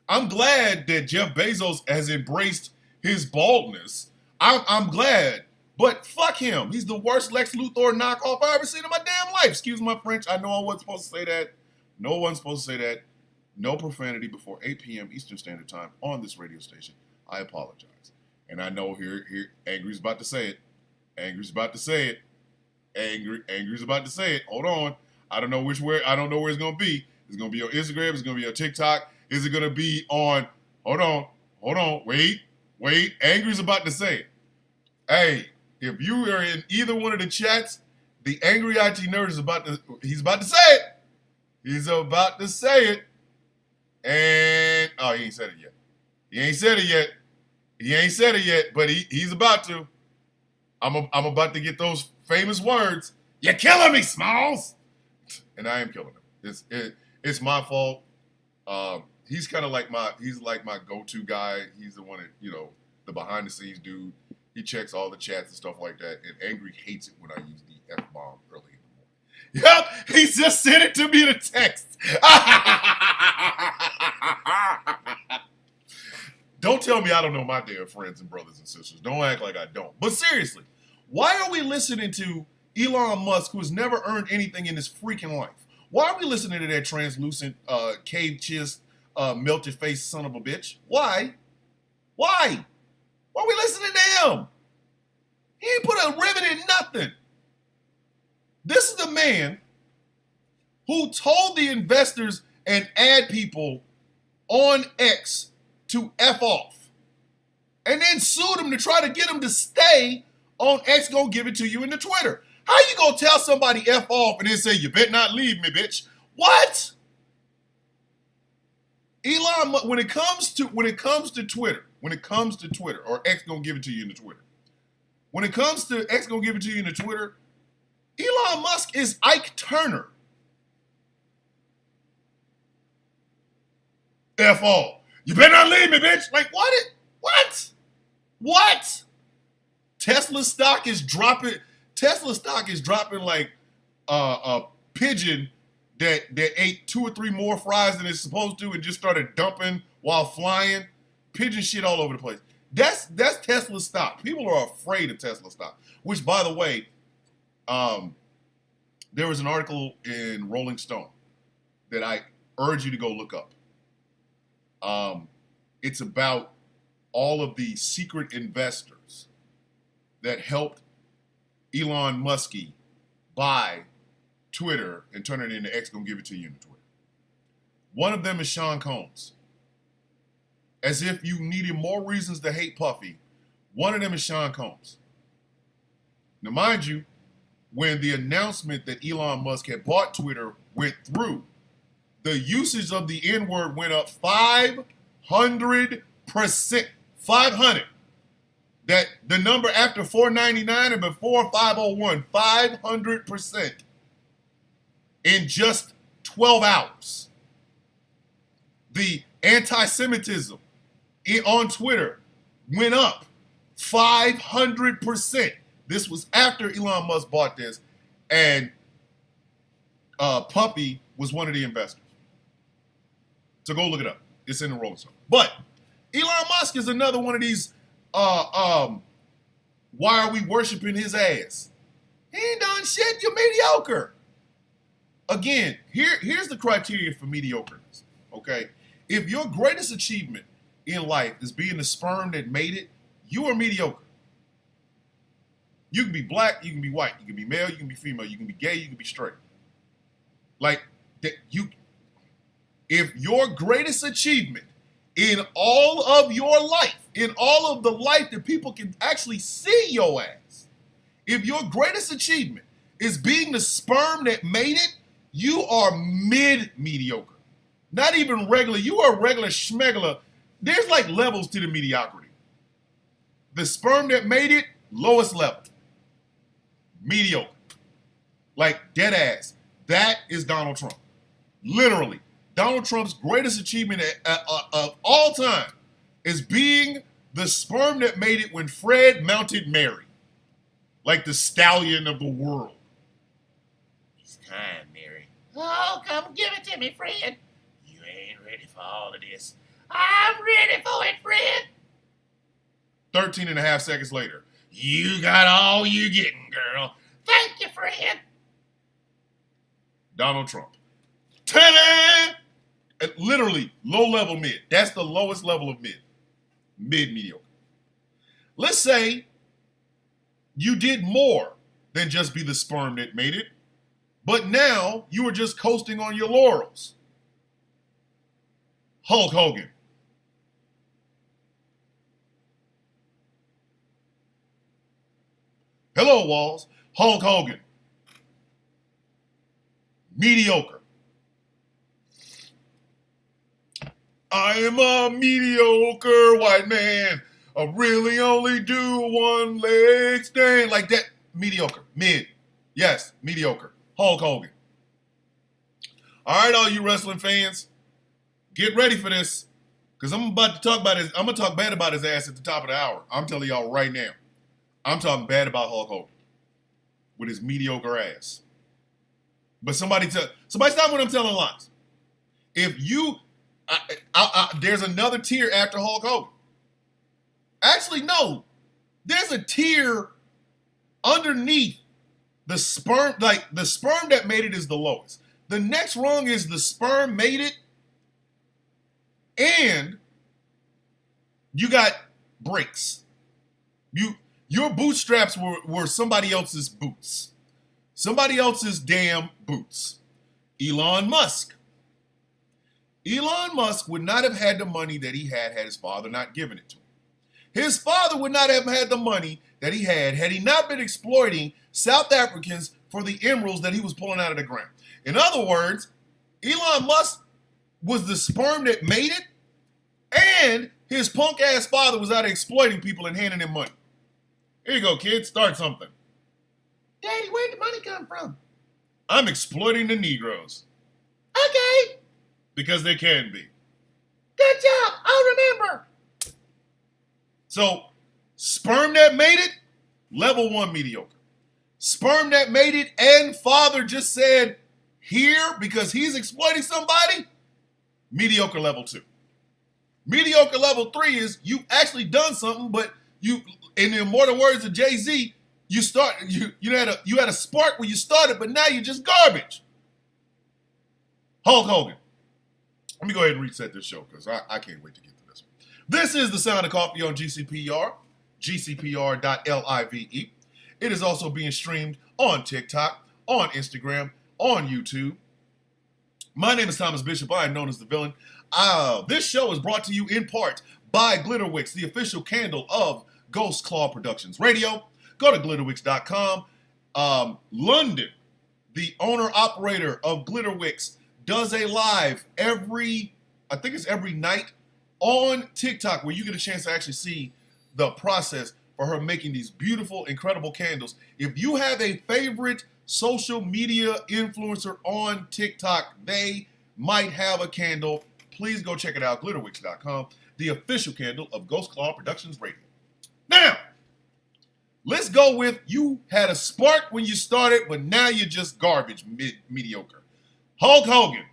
I'm glad that Jeff Bezos has embraced his baldness. I'm glad, but fuck him. He's the worst Lex Luthor knockoff I've ever seen in my damn life. Excuse my French. I know I wasn't supposed to say that. No one's supposed to say that. No profanity before 8 p.m. Eastern Standard Time on this radio station. I apologize. And I know here, Angry's about to say it. Angry's about to say it. Angry's about to say it. Hold on. I don't know where it's gonna be. It's gonna be on Instagram. It's gonna be on TikTok. Is it gonna be on? Hold on. Wait. Angry's about to say it. Hey, if you are in either one of the chats, the Angry IT Nerd is about to say it. He's about to say it. And he ain't said it yet. But he's about to. I'm about to get those famous words. You're killing me, Smalls. And I am killing him. It's my fault. He's like my go-to guy. He's the one that, the behind the scenes dude. He checks all the chats and stuff like that. And Angry hates it when I use the F-bomb early in the morning. Yep, he just sent it to me in a text. Don't tell me I don't know my damn friends and brothers and sisters. Don't act like I don't. But seriously, why are we listening to Elon Musk, who has never earned anything in his freaking life? Why are we listening to that translucent, cave-chest, melted-face son of a bitch? Why? Why are we listening to him? He ain't put a ribbon in nothing. This is the man who told the investors and ad people on X to F off, and then sued him to try to get him to stay on X, gonna give it to you in the Twitter. How you gonna tell somebody F off and then say, you better not leave me, bitch? What? Elon, when it comes to Twitter, or X gonna give it to you in the Twitter. When it comes to X gonna give it to you in the Twitter, Elon Musk is Ike Turner. F off. You better not leave me, bitch. Like, what? Tesla stock is dropping like a pigeon that ate 2 or 3 more fries than it's supposed to and just started dumping while flying. Pigeon shit all over the place. That's Tesla stock. People are afraid of Tesla stock. Which, by the way, there was an article in Rolling Stone that I urge you to go look up. It's about all of the secret investors that helped Elon Muskie buy Twitter and turn it into X, gonna give it to you in Twitter. One of them is Sean Combs. As if you needed more reasons to hate Puffy, one of them is Sean Combs. Now, mind you, when the announcement that Elon Musk had bought Twitter went through, the usage of the N-word went up 500%. 500. That the number after 499 and before 501, 500% in just 12 hours. The anti-Semitism on Twitter went up 500%. This was after Elon Musk bought this, and Puffy was one of the investors. So go look it up. It's in the Rolling Stone. But Elon Musk is another one of these, why are we worshiping his ass? He ain't done shit. You're mediocre. Again, here's the criteria for mediocreness, okay? If your greatest achievement in life is being the sperm that made it, you are mediocre. You can be black, you can be white, you can be male, you can be female, you can be gay, you can be straight. Like that, if your greatest achievement in all of your life, in all of the life that people can actually see your ass, if your greatest achievement is being the sperm that made it, you are mediocre. Not even regular. You are regular schmegular. There's like levels to the mediocrity. The sperm that made it, lowest level. Mediocre. Like dead ass. That is Donald Trump. Literally. Donald Trump's greatest achievement of all time is being the sperm that made it when Fred mounted Mary. Like the stallion of the world. It's time, Mary. Oh, come give it to me, Fred. You ain't ready for all of this. I'm ready for it, Fred. 13 and a half seconds later. You got all you getting, girl. Thank you, Fred. Donald Trump. Ta-da! Literally, low-level mid. That's the lowest level of mid. Mid-mediocre. Let's say you did more than just be the sperm that made it, but now you are just coasting on your laurels. Hulk Hogan. Hello, Walls. Hulk Hogan. Mediocre. I am a mediocre white man. I really only do one leg stand. Like that. Mediocre. Mid. Yes, mediocre. Hulk Hogan. All right, all you wrestling fans, get ready for this. Because I'm about to talk about his, I'm going to talk bad about his ass at the top of the hour. I'm telling y'all right now. I'm talking bad about Hulk Hogan. With his mediocre ass. But somebody stop when I'm telling lies. If you, there's another tier after Hulk Hogan. Actually, no. There's a tier underneath the sperm, like the sperm that made it is the lowest. The next rung is the sperm made it, and you got brakes. Your bootstraps were somebody else's boots. Somebody else's damn boots. Elon Musk. Elon Musk would not have had the money that he had his father not given it to him. His father would not have had the money that he had he not been exploiting South Africans for the emeralds that he was pulling out of the ground. In other words, Elon Musk was the sperm that made it, and his punk ass father was out exploiting people and handing them money. Here you go, kid. Start something. Daddy, where'd the money come from? I'm exploiting the Negroes. Okay. Because they can be. Good job. I'll remember. So, sperm that made it, level 1 mediocre. Sperm that made it and father just said here because he's exploiting somebody, mediocre level 2. Mediocre level 3 is you actually done something, but you, in the immortal words of Jay-Z, you had a spark when you started, but now you're just garbage. Hulk Hogan. Let me go ahead and reset this show because I can't wait to get to this one. This is the Sound of Coffee on GCPR, gcpr.live. It is also being streamed on TikTok, on Instagram, on YouTube. My name is Thomas Bishop. I am known as the villain. This show is brought to you in part by Glitterwix, the official candle of Ghost Claw Productions Radio. Go to glitterwix.com. London, the owner-operator of Glitterwix, does a live every night on TikTok where you get a chance to actually see the process for her making these beautiful, incredible candles. If you have a favorite social media influencer on TikTok, they might have a candle. Please go check it out, glitterwix.com, the official candle of Ghost Claw Productions Radio. Now, let's go with you had a spark when you started, but now you're just garbage, mediocre. Hulk Hogan.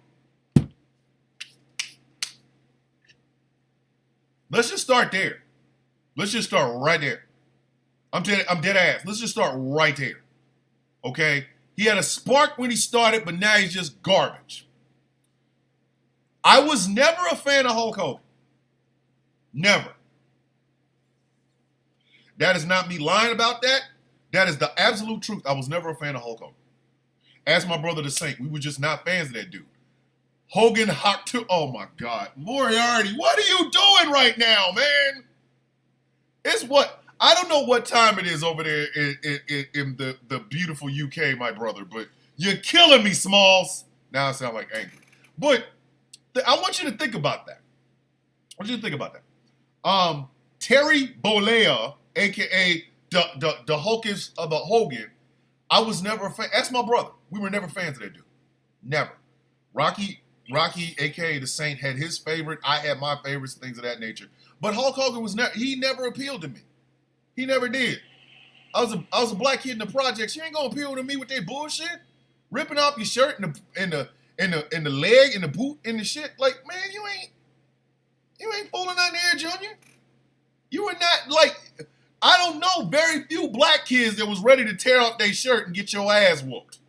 Let's just start there. Let's just start right there. I'm dead ass. Let's just start right there. Okay? He had a spark when he started, but now he's just garbage. I was never a fan of Hulk Hogan. Never. That is not me lying about that. That is the absolute truth. I was never a fan of Hulk Hogan. Ask my brother the Saint. We were just not fans of that dude. Hogan hot to, oh my God. Moriarty, what are you doing right now, man? It's what, I don't know what time it is over there in the beautiful UK, my brother, but you're killing me, Smalls. Now I sound like angry. But I want you to think about that. Terry Bollea, a.k.a. the Hulkist of the Hogan, I was never a fan. Ask my brother. We were never fans of that dude. Never. Rocky, a.k.a. the Saint, had his favorite. I had my favorites, things of that nature. But Hulk Hogan he never appealed to me. He never did. I was a black kid in the projects. You ain't gonna appeal to me with that bullshit. Ripping off your shirt and the leg and the boot and the shit. Like, man, you ain't fooling nothing here, Junior. You were not like, I don't know very few black kids that was ready to tear off their shirt and get your ass whooped.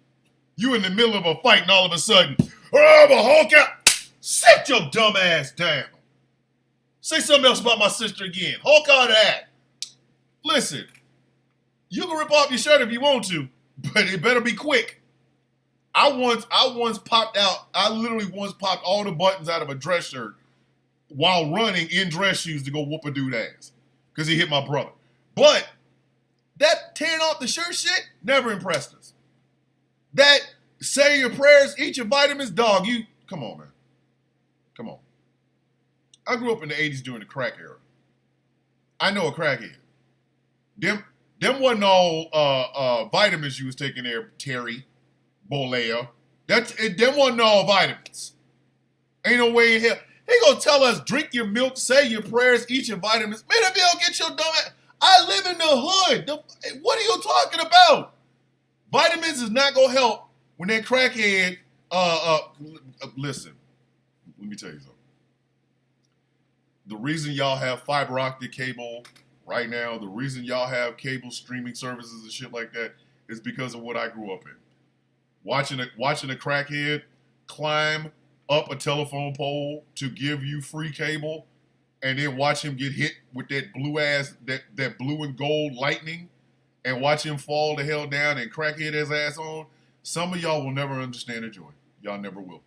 You in the middle of a fight and all of a sudden, oh, I'm a Hulk out. Sit your dumb ass down. Say something else about my sister again. Hulk out of that. Listen, you can rip off your shirt if you want to, but it better be quick. I once popped out, I literally once popped all the buttons out of a dress shirt while running in dress shoes to go whoop a dude ass. Because he hit my brother. But that tearing off the shirt shit never impressed us. That say your prayers, eat your vitamins, dog, come on, man. Come on. I grew up in the 80s during the crack era. I know a crackhead. Them wasn't all vitamins you was taking there, Terry Bollea. Them wasn't all vitamins. Ain't no way in hell. He gonna tell us, drink your milk, say your prayers, eat your vitamins. Man, if you don't get your dumb ass, I live in the hood. What are you talking about? Vitamins is not gonna help when that crackhead, listen, let me tell you something. The reason y'all have fiber optic cable right now, the reason y'all have cable streaming services and shit like that is because of what I grew up in. Watching a crackhead climb up a telephone pole to give you free cable and then watch him get hit with that that blue and gold lightning and watch him fall the hell down and crackhead his ass on. Some of y'all will never understand the joy. Y'all never will.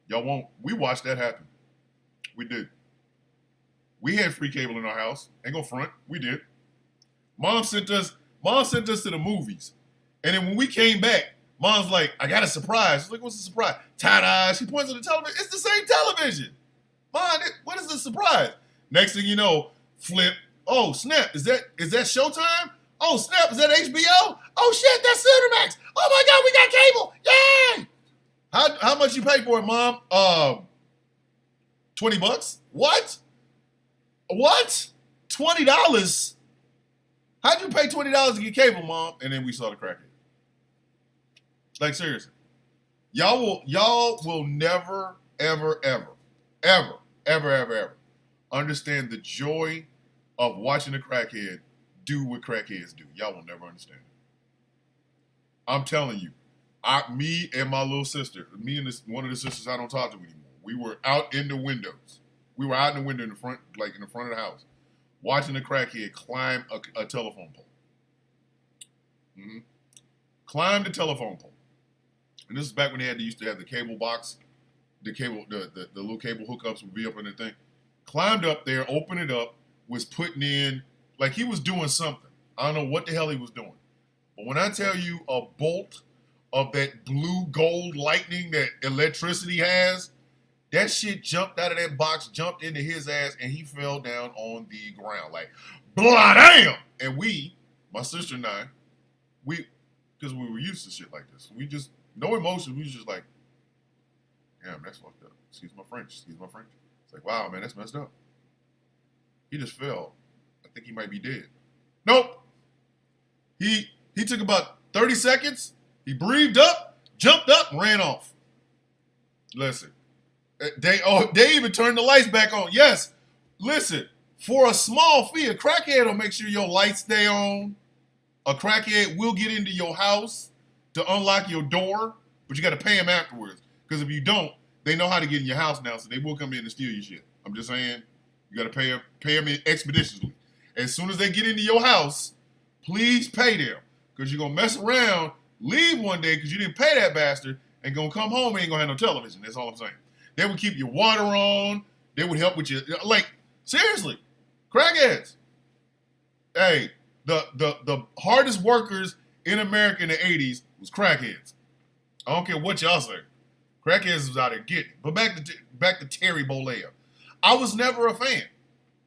Y'all won't. We watched that happen. We did. We had free cable in our house. Ain't go front. We did. Mom sent us to the movies. And then when we came back, Mom's like, I got a surprise. She's like, what's the surprise? Ta-da. She points at the television. It's the same television. Mom, what is the surprise? Next thing you know, flip. Oh, snap. Is that Showtime? Oh, snap. Is that HBO? Oh, shit. That's Cinemax. Oh, my God. We got cable. Yay. How much you pay for it, Mom? $20? What? $20? How'd you pay $20 to get cable, Mom? And then we saw the crackhead. Like, seriously. Y'all will never, ever, ever, ever, ever, ever, ever understand the joy of watching a crackhead do what crackheads do. Y'all will never understand it. I'm telling you, me and my little sister, me and one of the sisters I don't talk to anymore, we were out in the windows. We were out in the window in the front of the house, watching a crackhead climb a telephone pole. Mm-hmm. Climb the telephone pole. And this is back when they used to have the cable box, the little cable hookups would be up in the thing. Climbed up there, opened it up, was putting in, like he was doing something. I don't know what the hell he was doing. But when I tell you a bolt of that blue gold lightning that electricity has, that shit jumped out of that box, jumped into his ass, and he fell down on the ground. Like, blah, damn! And my sister and I, because we were used to shit like this, we just, no emotion, we was just like, damn, that's fucked up. Excuse my French. It's like, wow, man, that's messed up. He just fell. I think he might be dead. Nope. He took about 30 seconds. He breathed up, jumped up, and ran off. Listen. They even turned the lights back on. Yes. Listen, for a small fee, a crackhead will make sure your lights stay on. A crackhead will get into your house to unlock your door, but you got to pay him afterwards. Because if you don't, they know how to get in your house now, so they will come in and steal your shit. I'm just saying, You got to pay them expeditiously. As soon as they get into your house, please pay them. Because you're going to mess around, leave one day because you didn't pay that bastard, and going to come home and ain't going to have no television. That's all I'm saying. They would keep your water on. They would help with your, like, seriously, crackheads. Hey, the hardest workers in America in the 80s was crackheads. I don't care what y'all say. Crackheads was out there getting it. But back to Terry Bollea. I was never a fan.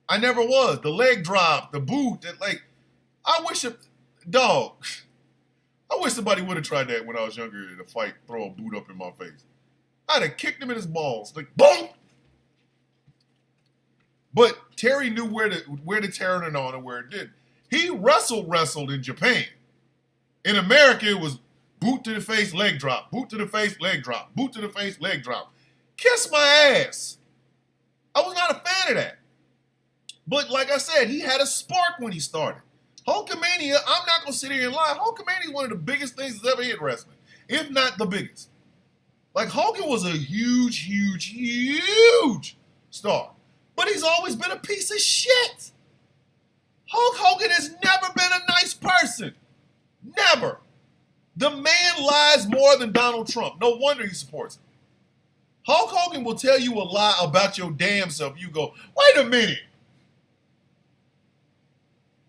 I never was. The leg drop, the boot, that like, I wish somebody would have tried that when I was younger in a fight, throw a boot up in my face. I'd have kicked him in his balls. Like, boom! But Terry knew where to tear it on and where it didn't. He wrestled in Japan. In America, it was boot to the face, leg drop. Boot to the face, leg drop. Boot to the face, leg drop. Kiss my ass. I was not a fan of that. But like I said, he had a spark when he started. Hulkamania, I'm not going to sit here and lie. Hulkamania is one of the biggest things that's ever hit wrestling, if not the biggest. Like, Hogan was a huge, huge, huge star. But he's always been a piece of shit. Hulk Hogan has never been a nice person. Never. The man lies more than Donald Trump. No wonder he supports him. Hulk Hogan will tell you a lie about your damn self. You go, wait a minute.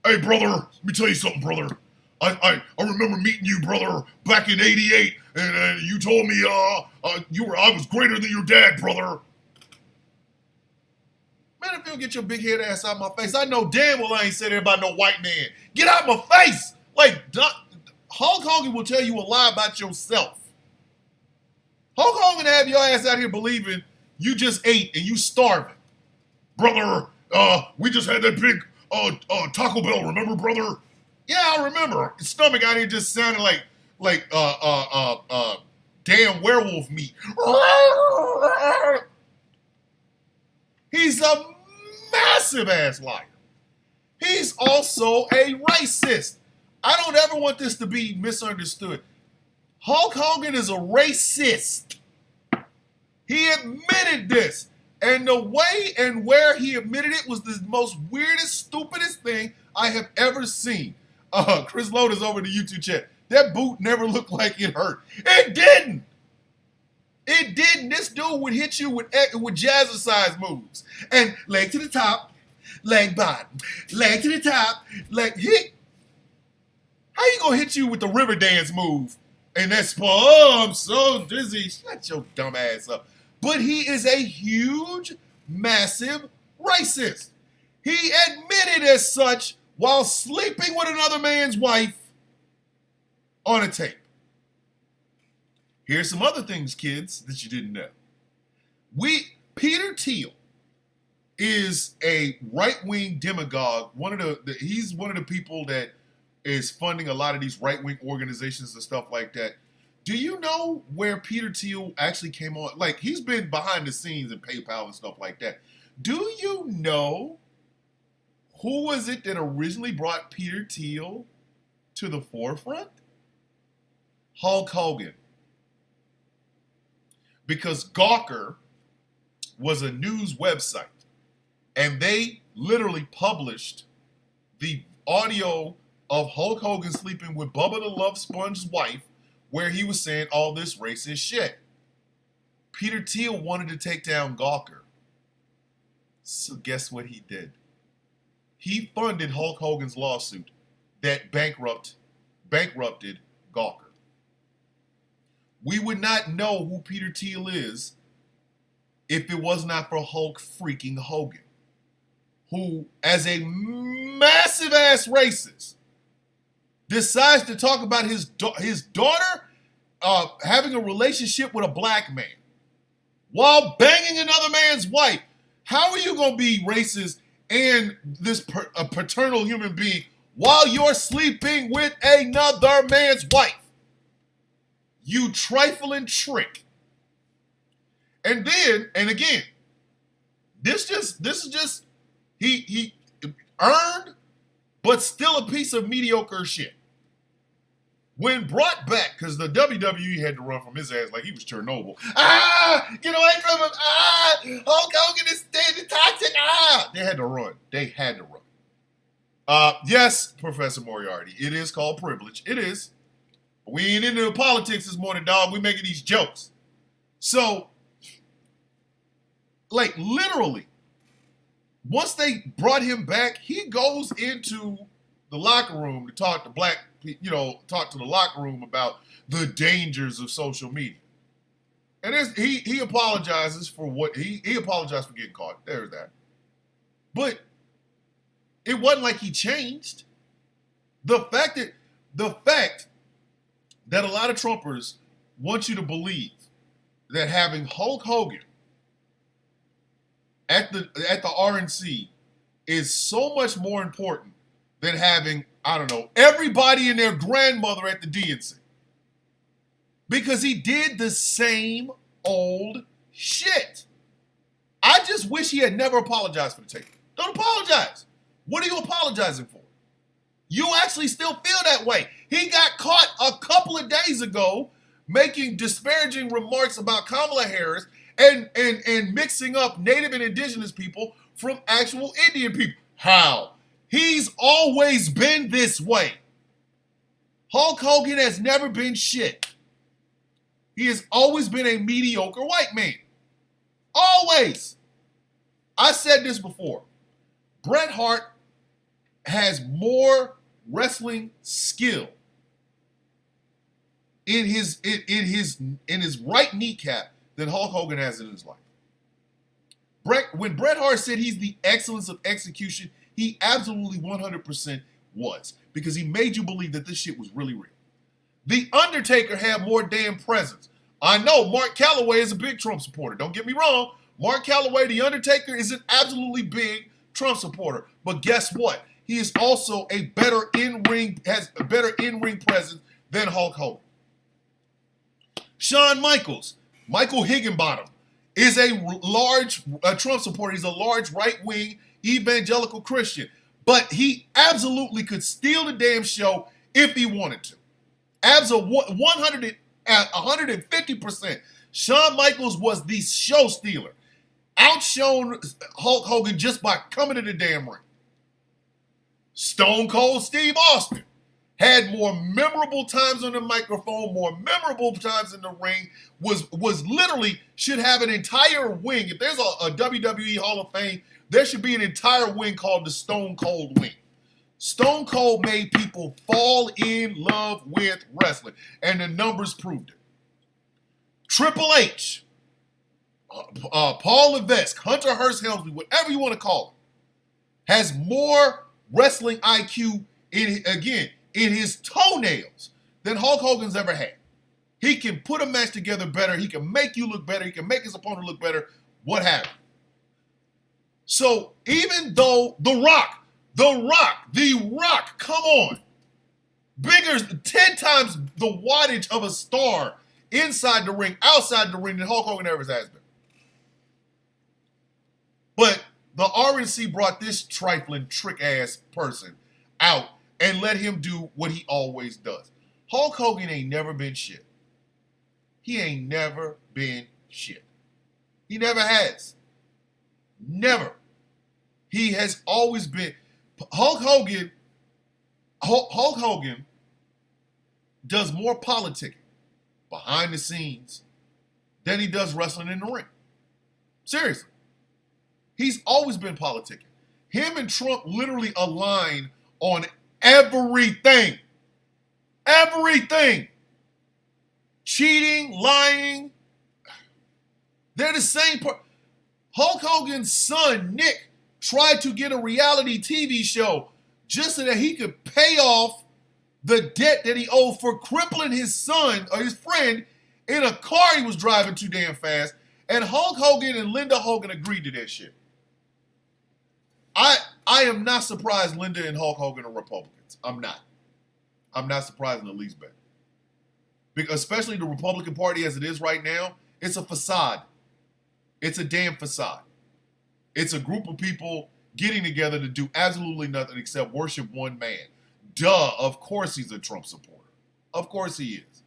Hey, brother, let me tell you something, brother. I remember meeting you, brother, back in '88, and you told me I was greater than your dad, brother. Man, if you don't get your big head ass out of my face, I know damn well I ain't said that about no white man. Get out my face! Like, Hulk Hogan will tell you a lie about yourself. Hulk Hogan have your ass out here believing you just ate and you starving. Brother, we just had that big Taco Bell, remember, brother? Yeah, I remember. His stomach out here just sounded like damn werewolf meat. He's a massive ass liar. He's also a racist. I don't ever want this to be misunderstood. Hulk Hogan is a racist. He admitted this. And the way and where he admitted it was the most weirdest, stupidest thing I have ever seen. Chris Lotus over the YouTube chat. That boot never looked like it hurt. It didn't. It didn't. This dude would hit you with jazzercise moves. And leg to the top, leg bottom, leg to the top, leg hit. How you gonna hit you with the river dance move? And that's, oh, I'm so dizzy. Shut your dumb ass up. But he is a huge, massive racist. He admitted as such while sleeping with another man's wife on a tape. Here's some other things, kids, that you didn't know. Peter Thiel is a right-wing demagogue. He's one of the people that is funding a lot of these right-wing organizations and stuff like that. Do you know where Peter Thiel actually came on? Like, he's been behind the scenes in PayPal and stuff like that. Do you know who was it that originally brought Peter Thiel to the forefront? Hulk Hogan. Because Gawker was a news website, and they literally published the audio of Hulk Hogan sleeping with Bubba the Love Sponge's wife, where he was saying all this racist shit. Peter Thiel wanted to take down Gawker. So guess what he did? He funded Hulk Hogan's lawsuit that bankrupted Gawker. We would not know who Peter Thiel is if it was not for Hulk freaking Hogan, who, as a massive ass racist, decides to talk about his daughter having a relationship with a black man while banging another man's wife. How are you going to be racist and a paternal human being while you're sleeping with another man's wife? You trifling trick. And then, and again, this is just he earned, but still a piece of mediocre shit. When brought back, because the WWE had to run from his ass like he was Chernobyl. Get away from him. Hulk Hogan is standing toxic. They had to run. They had to run. Yes, Professor Moriarty, it is called privilege. It is. We ain't into the politics this morning, dog. We making these jokes. So, like, literally, once they brought him back, he goes into the locker room to talk to talk to the locker room about the dangers of social media. And he apologizes for what he apologized for getting caught. There's that. But it wasn't like he changed. The fact that a lot of Trumpers want you to believe that having Hulk Hogan at the RNC is so much more important than having, I don't know, everybody and their grandmother at the DNC. Because he did the same old shit. I just wish he had never apologized for the tape. Don't apologize. What are you apologizing for? You actually still feel that way. He got caught a couple of days ago making disparaging remarks about Kamala Harris and mixing up Native and Indigenous people from actual Indian people. How? He's always been this way. Hulk Hogan has never been shit. He has always been a mediocre white man. Always. I said this before. Bret Hart has more wrestling skill in his right kneecap than Hulk Hogan has in his life. When Bret Hart said he's the excellence of execution, he absolutely 100% was, because he made you believe that this shit was really real. The Undertaker had more damn presence. I know Mark Calloway is a big Trump supporter. Don't get me wrong. Mark Calloway, The Undertaker, is an absolutely big Trump supporter. But guess what? He is also has a better in-ring presence than Hulk Hogan. Shawn Michaels, Michael Higginbottom, is a large Trump supporter. He's a large right-wing evangelical Christian. But he absolutely could steal the damn show if he wanted to. 150%. Shawn Michaels was the show stealer. Outshone Hulk Hogan just by coming to the damn ring. Stone Cold Steve Austin had more memorable times on the microphone, more memorable times in the ring, was literally should have an entire wing. If there's a WWE Hall of Fame, there should be an entire wing called the Stone Cold Wing. Stone Cold made people fall in love with wrestling, and the numbers proved it. Triple H, Paul Levesque, Hunter Hearst Helmsley, whatever you want to call him, has more wrestling IQ in his toenails than Hulk Hogan's ever had. He can put a match together better. He can make you look better. He can make his opponent look better. What have you. So even though The Rock, come on. Bigger, 10 times the wattage of a star inside the ring, outside the ring than Hulk Hogan ever has been. But the RNC brought this trifling, trick-ass person out and let him do what he always does. Hulk Hogan ain't never been shit. He ain't never been shit. He never has. Never. He has always been. Hulk Hogan does more politicking behind the scenes than he does wrestling in the ring. Seriously. He's always been politicking. Him and Trump literally align on everything. Everything. Cheating, lying. They're the same person. Hulk Hogan's son, Nick, tried to get a reality TV show just so that he could pay off the debt that he owed for crippling his son or his friend in a car he was driving too damn fast. And Hulk Hogan and Linda Hogan agreed to that shit. I am not surprised Linda and Hulk Hogan are Republicans. I'm not. I'm not surprised in the least bit. Because especially the Republican Party as it is right now, it's a facade. It's a damn facade. It's a group of people getting together to do absolutely nothing except worship one man. Duh, of course he's a Trump supporter. Of course he is.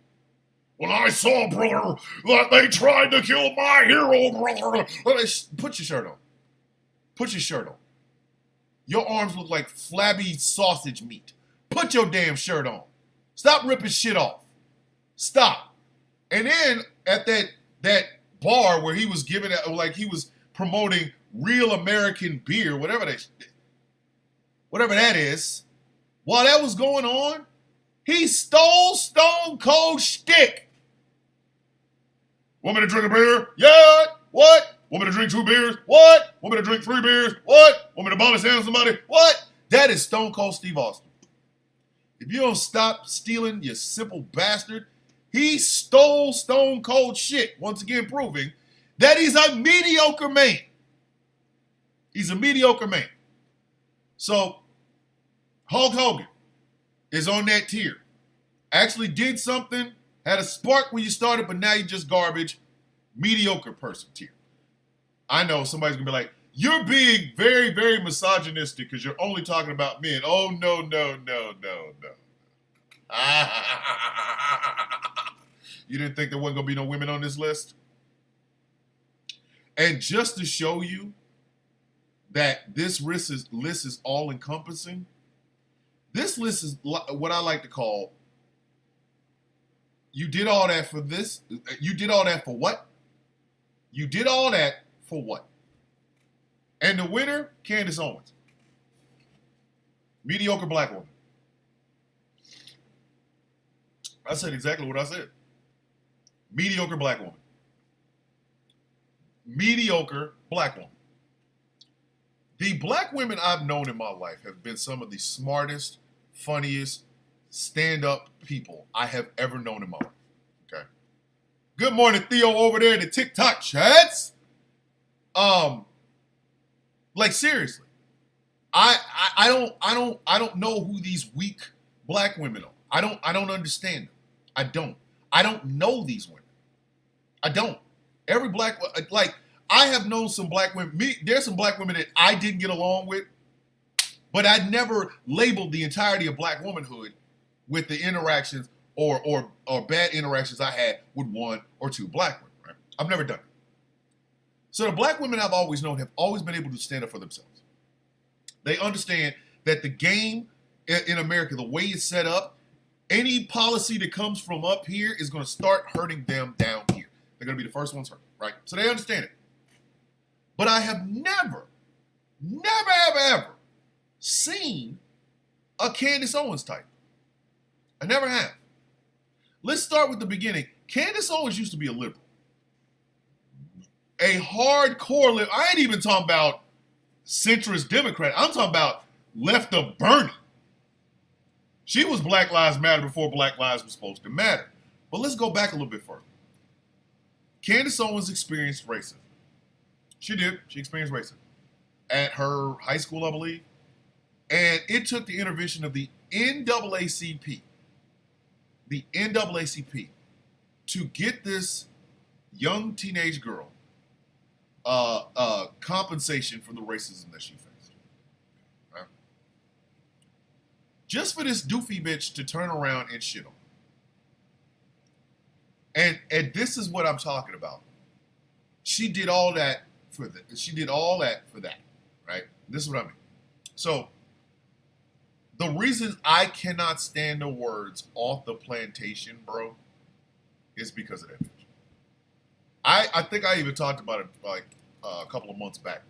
Well, I saw, brother, that they tried to kill my hero, brother. Put your shirt on. Put your shirt on. Your arms look like flabby sausage meat. Put your damn shirt on. Stop ripping shit off. Stop. And then at that bar where he was giving it, like he was promoting real American beer, whatever that is, while that was going on, he stole Stone Cold shtick. Want me to drink a beer? Yeah. What? Want me to drink 2 beers? What? Want me to drink 3 beers? What? Want me to bomb his hand on somebody? What? That is Stone Cold Steve Austin. If you don't stop stealing, you simple bastard, he stole Stone Cold shit, once again proving that he's a mediocre man. He's a mediocre man. So, Hulk Hogan is on that tier. Actually did something, had a spark when you started, but now you're just garbage. Mediocre person tier. I know somebody's going to be like, you're being very, very misogynistic because you're only talking about men. Oh, no. You didn't think there wasn't going to be no women on this list? And just to show you that this list is all-encompassing, this list is what I like to call, you did all that for this? You did all that for what? You did all that for what? And the winner, Candace Owens. Mediocre black woman. I said exactly what I said. Mediocre black woman. Mediocre black woman. The black women I've known in my life have been some of the smartest, funniest, stand-up people I have ever known in my life. Okay. Good morning, Theo, over there in the TikTok chats. Like seriously, I don't know who these weak black women are. I don't understand them. I don't know these women. I don't. Every black, like, I have known some black women. There's some black women that I didn't get along with, but I never labeled the entirety of black womanhood with the interactions or bad interactions I had with 1 or 2 black women. Right? I've never done it. So the black women I've always known have always been able to stand up for themselves. They understand that the game in America, the way it's set up, any policy that comes from up here is going to start hurting them down here. They're going to be the first ones hurt, right? So they understand it. But I have never, ever seen a Candace Owens type. I never have. Let's start with the beginning. Candace Owens used to be a liberal. A hardcore liberal. I ain't even talking about centrist Democrat. I'm talking about left of Bernie. She was Black Lives Matter before Black Lives was supposed to matter. But let's go back a little bit further. Candace Owens experienced racism. She did. She experienced racism at her high school, I believe. And it took the intervention of the NAACP, to get this young teenage girl compensation for the racism that she faced. Right? Just for this doofy bitch to turn around and shit on. And this is what I'm talking about. She did all that for that. She did all that for that, right? This is what I mean. So the reason I cannot stand the words "off the plantation, bro," is because of that bitch. I think I even talked about it like a couple of months back.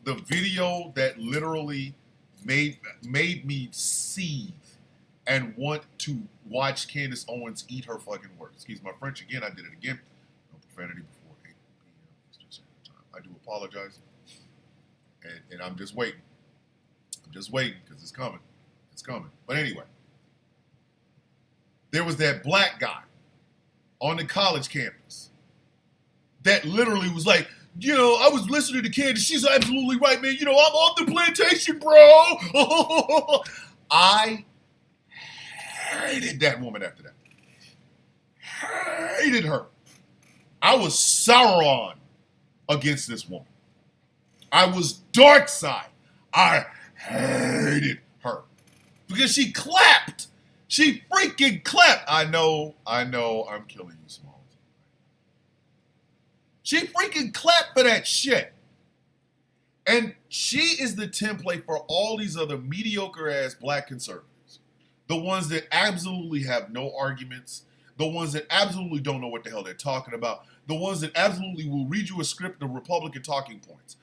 The video that literally made me seethe and want to watch Candace Owens eat her fucking words. Excuse my French again. I did it again. No profanity before 8 p.m. Eastern Standard Time. I do apologize. And I'm just waiting. I'm just waiting because it's coming. It's coming. But anyway, there was that black guy on the college campus that literally was like, you know, I was listening to Candace. She's absolutely right, man. You know, I'm on the plantation, bro. I hated that woman after that. Hated her. I was Sauron against this woman. I was dark side. I hated her because she clapped She freaking clapped. I know, I'm killing you, Smalls. She freaking clapped for that shit. And she is the template for all these other mediocre ass black conservatives. The ones that absolutely have no arguments. The ones that absolutely don't know what the hell they're talking about. The ones that absolutely will read you a script of Republican talking points.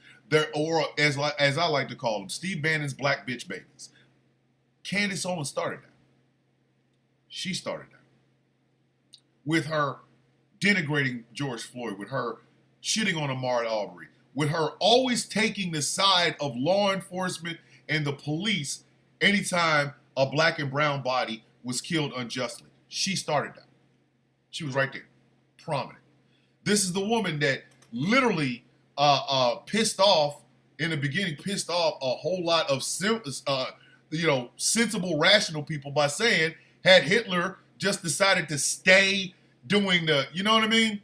Or as I like to call them, Steve Bannon's black bitch babies. Candace Owens started that. She started that. With her denigrating George Floyd, with her shitting on Ahmaud Arbery, with her always taking the side of law enforcement and the police anytime a black and brown body was killed unjustly. She started that. She was right there, prominent. This is the woman that literally pissed off, in the beginning, pissed off a whole lot of sensible, rational people by saying, had Hitler just decided to stay doing the, you know what I mean?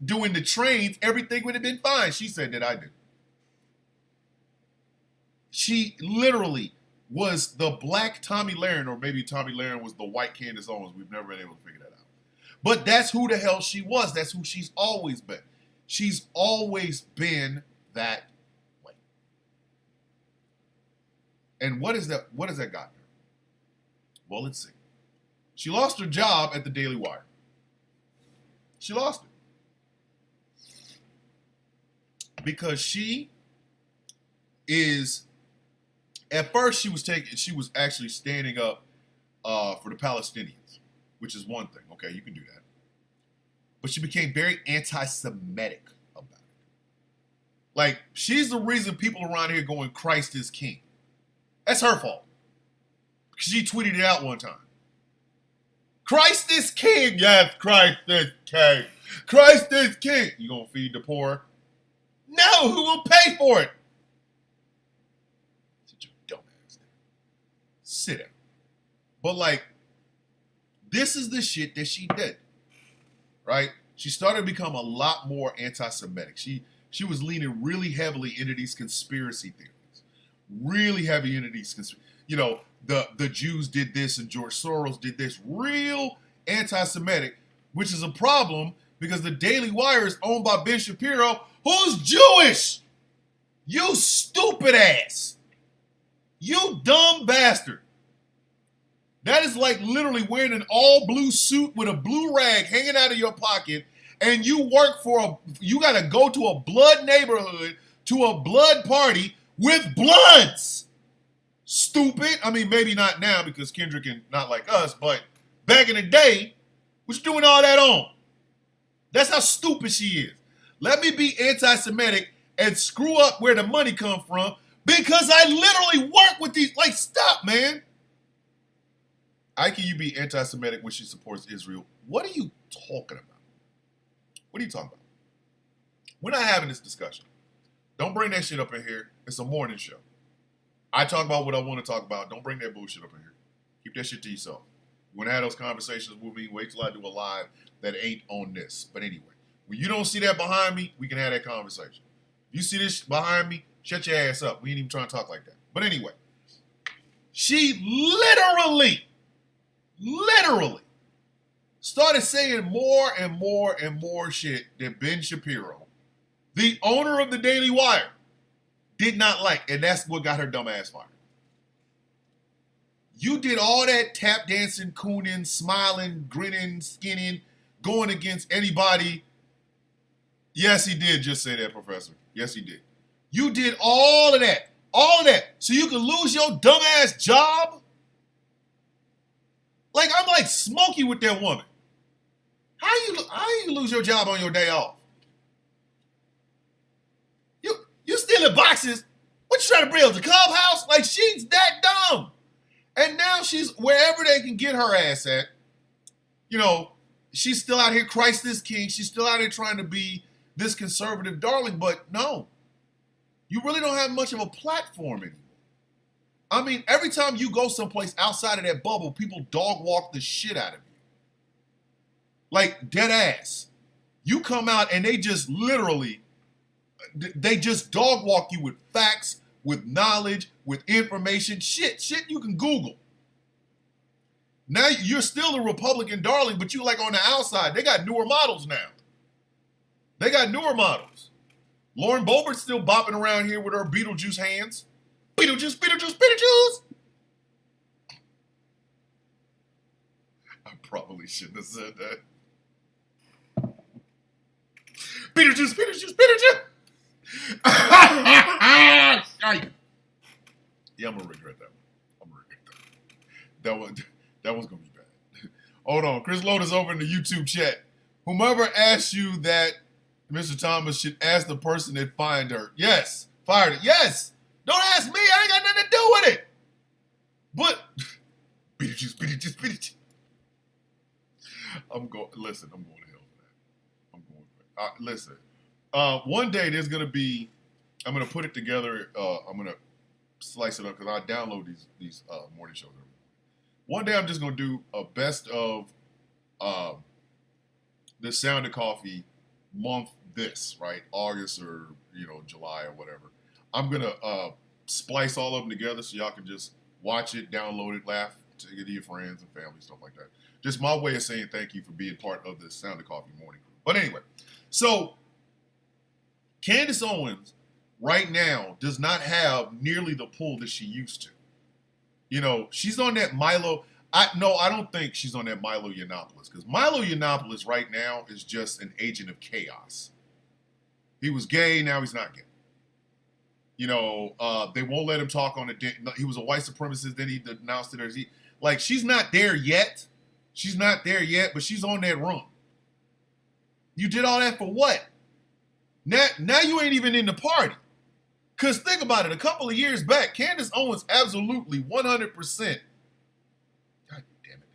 Doing the trains, everything would have been fine. She said that I did. She literally was the black Tomi Lahren, or maybe Tomi Lahren was the white Candace Owens. We've never been able to figure that out. But that's who the hell she was. That's who she's always been. She's always been that way. And what has that gotten her? Well, let's see. She lost her job at the Daily Wire. She lost it. Because she is, at first she was actually standing up for the Palestinians, which is one thing. Okay, you can do that. But she became very anti-Semitic about it. Like, she's the reason people around here going, Christ is king. That's her fault. She tweeted it out one time. Christ is king. Yes, Christ is king. Christ is king. You gonna feed the poor? No, who will pay for it? Such a dumbass. Sit down. But like, this is the shit that she did, right? She started to become a lot more anti-Semitic. She was leaning really heavily into these conspiracy theories, really heavy into these the Jews did this and George Soros did this, real anti-Semitic, which is a problem because the Daily Wire is owned by Ben Shapiro, who's Jewish. You stupid ass. You dumb bastard. That is like literally wearing an all blue suit with a blue rag hanging out of your pocket, and you you gotta go to a blood neighborhood, to a blood party with bloods. Stupid. I mean, maybe not now because Kendrick and not like us, but back in the day, what you doing all that on? That's how stupid she is. Let me be anti-Semitic and screw up where the money come from because I literally work with these. Like, stop, man. How can you be anti-Semitic when she supports Israel? What are you talking about? What are you talking about? We're not having this discussion. Don't bring that shit up in here. It's a morning show. I talk about what I want to talk about. Don't bring that bullshit up in here. Keep that shit to yourself. You want to have those conversations with me, wait till I do a live that ain't on this. But anyway, when you don't see that behind me, we can have that conversation. You see this behind me, shut your ass up. We ain't even trying to talk like that. But anyway, she literally started saying more and more and more shit that Ben Shapiro, the owner of the Daily Wire, did not like, and that's what got her dumb ass fired. You did all that tap dancing, cooning, smiling, grinning, skinning, going against anybody. Yes, he did just say that, Professor. Yes, he did. You did all of that, so you could lose your dumb ass job? Like, I'm like Smokey with that woman. How you lose your job on your day off? You stealing boxes? What you trying to bring up the clubhouse? Like, she's that dumb. And now she's wherever they can get her ass at. You know, she's still out here, Christ is king. She's still out here trying to be this conservative darling. But no, you really don't have much of a platform anymore. I mean, every time you go someplace outside of that bubble, people dog walk the shit out of you. Like, dead ass. You come out and they just literally, they just dog walk you with facts, with knowledge, with information. Shit you can Google. Now you're still a Republican darling, but you like on the outside. They got newer models now. They got newer models. Lauren Boebert's still bopping around here with her Beetlejuice hands. Beetlejuice, Beetlejuice, Beetlejuice. I probably shouldn't have said that. Beetlejuice, Beetlejuice, Beetlejuice. Yeah, I'm gonna regret that one. I'm gonna regret that. That one's gonna be bad. Hold on, Chris Lotus over in the YouTube chat. Whomever asked you that Mr. Thomas should ask the person that fired her. Yes, fired it. Yes. Don't ask me. I ain't got nothing to do with it. But Beetlejuice, Beetlejuice, Beetlejuice. I'm going to hell for that. I'm going for it. Listen. One day there's gonna be. I'm gonna put it together. I'm gonna slice it up because I download these morning shows. One day I'm just gonna do a best of the Sound of Coffee month. This right, August or July or whatever. I'm gonna splice all of them together so y'all can just watch it, download it, laugh to your friends and family, stuff like that. Just my way of saying thank you for being part of the Sound of Coffee morning crew. But anyway, so Candace Owens right now does not have nearly the pull that she used to. She's on that Milo. I don't think she's on that Milo Yiannopoulos because Milo Yiannopoulos right now is just an agent of chaos. He was gay, now he's not gay. They won't let him talk on the. He was a white supremacist. Then he denounced it as she's not there yet. She's not there yet, but she's on that run. You did all that for what? Now you ain't even in the party. Because think about it. A couple of years back, Candace Owens absolutely 100%. God damn it.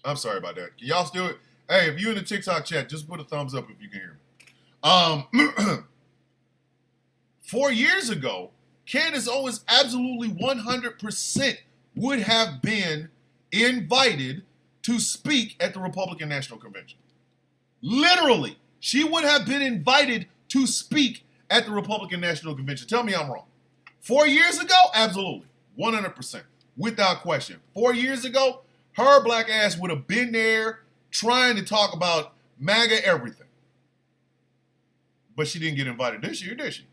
I'm sorry about that. Can y'all still... Hey, if you're in the TikTok chat, just put a thumbs up if you can hear me. 4 years ago, Candace Owens absolutely 100% would have been invited to speak at the Republican National Convention. Literally. She would have been invited to speak at the Republican National Convention. Tell me I'm wrong. 4 years ago? Absolutely. 100%. Without question. 4 years ago, her black ass would have been there trying to talk about MAGA everything. But she didn't get invited this year, did she?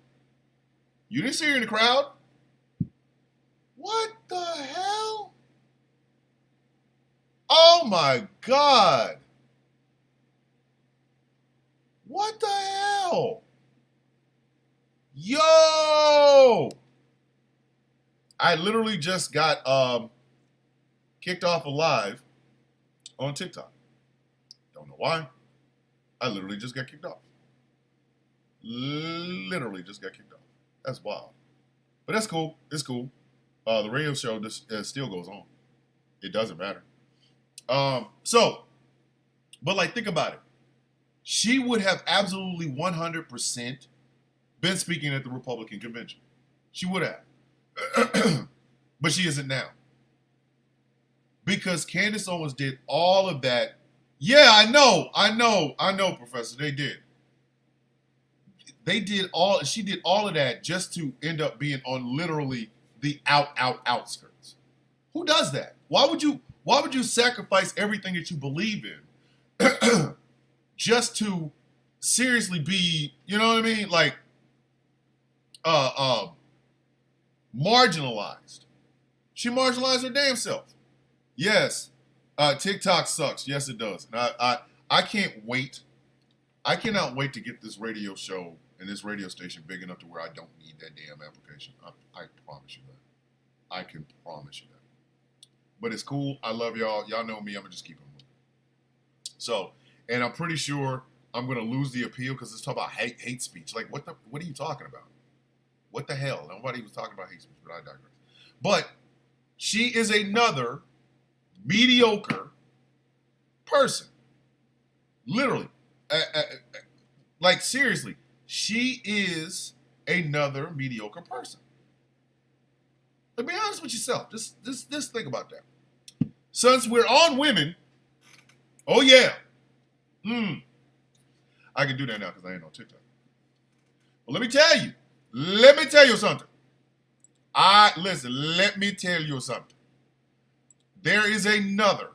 You didn't see her in the crowd? What the hell? Oh my God. What the hell? Yo! I literally just got kicked off a live on TikTok. Don't know why. I literally just got kicked off. Literally just got kicked off. That's wild. But that's cool. It's cool. The radio show still goes on. It doesn't matter. But think about it. She would have absolutely 100% been speaking at the Republican convention. She would have. But she isn't now. Because Candace Owens did all of that. Yeah, I know, Professor. They did. She did all of that just to end up being on literally the outskirts. Who does that? Why would you sacrifice everything that you believe in just to seriously be, you know what I mean? Marginalized. She marginalized her damn self. Yes, TikTok sucks. Yes, it does. And I can't wait. I cannot wait to get this radio show and this radio station big enough to where I don't need that damn application. I promise you that. I can promise you that. But it's cool. I love y'all. Y'all know me. I'm going to just keep it moving. So, and I'm pretty sure I'm going to lose the appeal because it's talking about hate speech. Like, what are you talking about? What the hell? Nobody was talking about hate speech, but I digress. But she is another mediocre person. Literally. Seriously. She is another mediocre person. But be honest with yourself. Just think about that. Since we're on women, oh yeah. I can do that now because I ain't on TikTok. But let me tell you something. Let me tell you something. there is another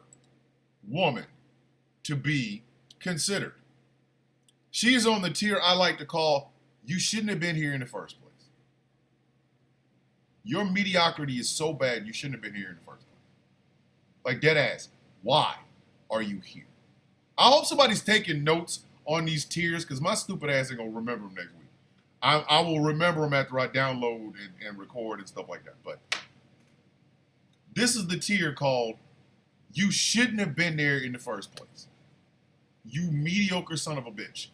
woman to be considered. She is on the tier I like to call, you shouldn't have been here in the first place. Your mediocrity is so bad, you shouldn't have been here in the first place. Like, dead ass, why are you here? I hope somebody's taking notes on these tiers, because my stupid ass ain't going to remember them next week. I will remember them after I download and record and stuff like that. But this is the tier called, you shouldn't have been there in the first place. You mediocre son of a bitch.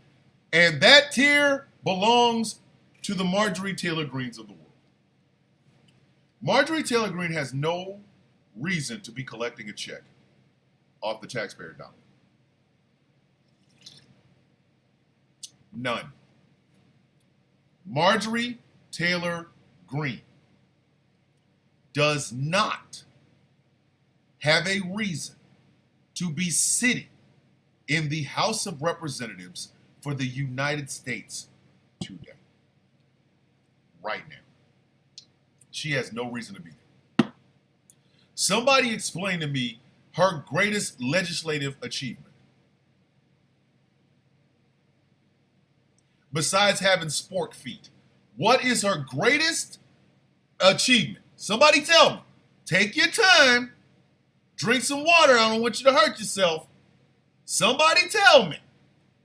And that tier belongs to the Marjorie Taylor Greens of the world. Marjorie Taylor Greene has no reason to be collecting a check off the taxpayer dollar. None. Marjorie Taylor Greene does not have a reason to be sitting in the House of Representatives for the United States today. Right now. She has no reason to be there. Somebody explain to me her greatest legislative achievement. Besides having spork feet, what is her greatest achievement? Somebody tell me. Take your time. Drink some water. I don't want you to hurt yourself. Somebody tell me.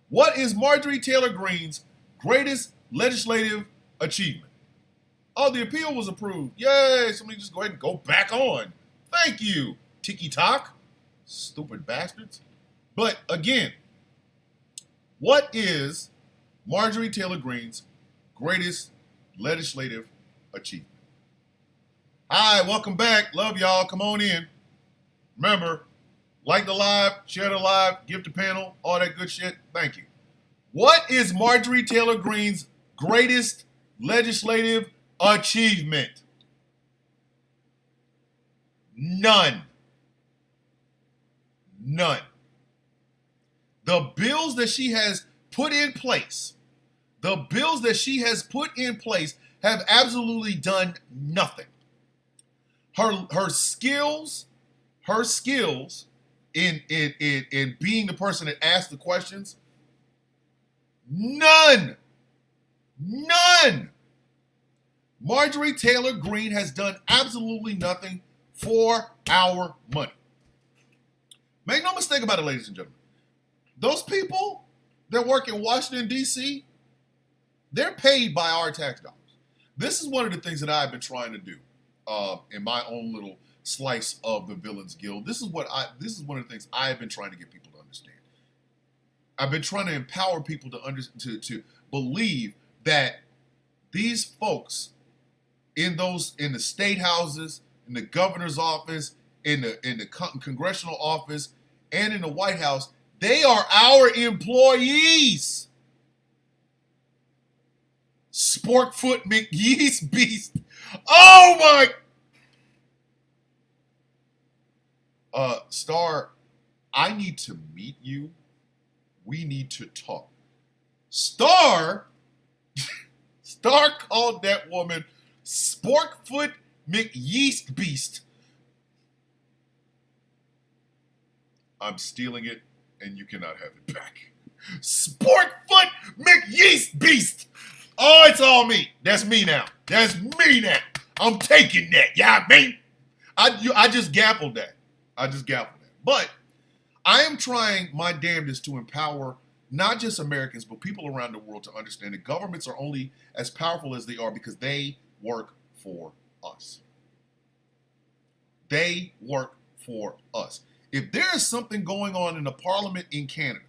What is Marjorie Taylor Greene's greatest legislative achievement? Oh, the appeal was approved. Yay. Somebody just go ahead and go back on. Thank you, Tiki-Tok. Stupid bastards. But again, what is Marjorie Taylor Greene's greatest legislative achievement? Hi, welcome back. Love y'all. Come on in. Remember, like the live, share the live, give the panel, all that good shit. Thank you. What is Marjorie Taylor Greene's greatest legislative achievement? None. None. The bills that she has put in place, have absolutely done nothing. Her skills in being the person that asks the questions, none. Marjorie Taylor Greene has done absolutely nothing for our money. Make no mistake about it, ladies and gentlemen. Those people that work in Washington, D.C., they're paid by our tax dollars. This is one of the things that I've been trying to do in my own little slice of the Villains Guild. This is one of the things I have been trying to get people to understand. I've been trying to empower people to believe that these folks in the state houses, in the governor's office, in the congressional office, and in the White House, they are our employees. Sporkfoot McYeast Beast. Oh my! Star, I need to meet you. We need to talk. Star called that woman Sporkfoot McYeast Beast. I'm stealing it, and you cannot have it back. Sporkfoot McYeast Beast. Oh, it's all me. That's me now. I'm taking that. Yeah, me. I just gappled that. But I am trying my damnedest to empower not just Americans, but people around the world to understand that governments are only as powerful as they are because they work for us. They work for us. If there is something going on in the parliament in Canada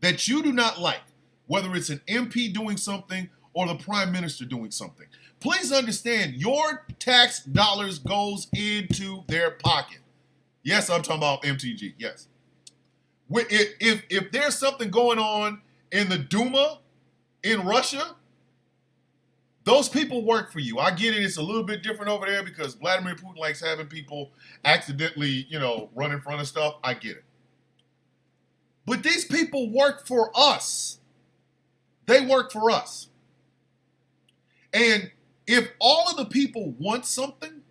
that you do not like, whether it's an MP doing something or the prime minister doing something, please understand your tax dollars goes into their pocket. Yes, I'm talking about MTG, yes. If there's something going on in the Duma in Russia, those people work for you. I get it. It's a little bit different over there because Vladimir Putin likes having people accidentally, run in front of stuff. I get it. But these people work for us. They work for us. And if all of the people want something,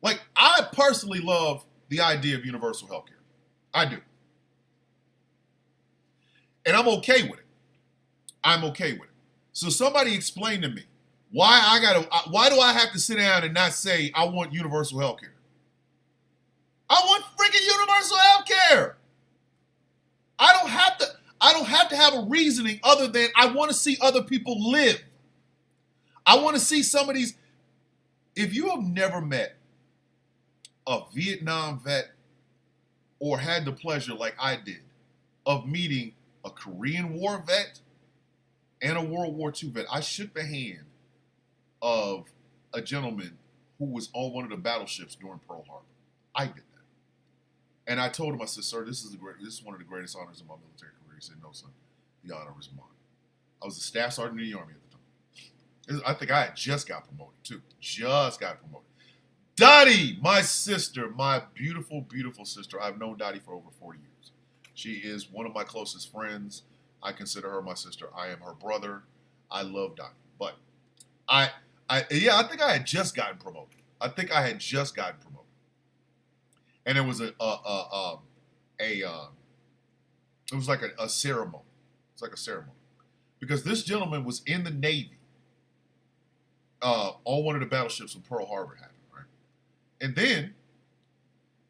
Like, I personally love the idea of universal health care. I do. And I'm okay with it. I'm okay with it. So somebody explain to me why do I have to sit down and not say I want universal health care? I want freaking universal health care. I don't have to have a reasoning other than I want to see other people live. I want to see some of these. If you have never met a Vietnam vet or had the pleasure, like I did, of meeting a Korean War vet and a World War II vet, I shook the hand of a gentleman who was on one of the battleships during Pearl Harbor. I did that. And I told him, I said, sir, this is one of the greatest honors of my military career. He said, no, son, the honor is mine. I was a staff sergeant in the Army at the time. I think I had just got promoted, too. Just got promoted. Dottie, my sister, my beautiful, beautiful sister. I've known Dottie for over 40 years. She is one of my closest friends. I consider her my sister. I am her brother. I love Dottie. But I think I had just gotten promoted. And it was it was like a ceremony. It's like a ceremony. Because this gentleman was in the Navy on one of the battleships when Pearl Harbor happened, right? And then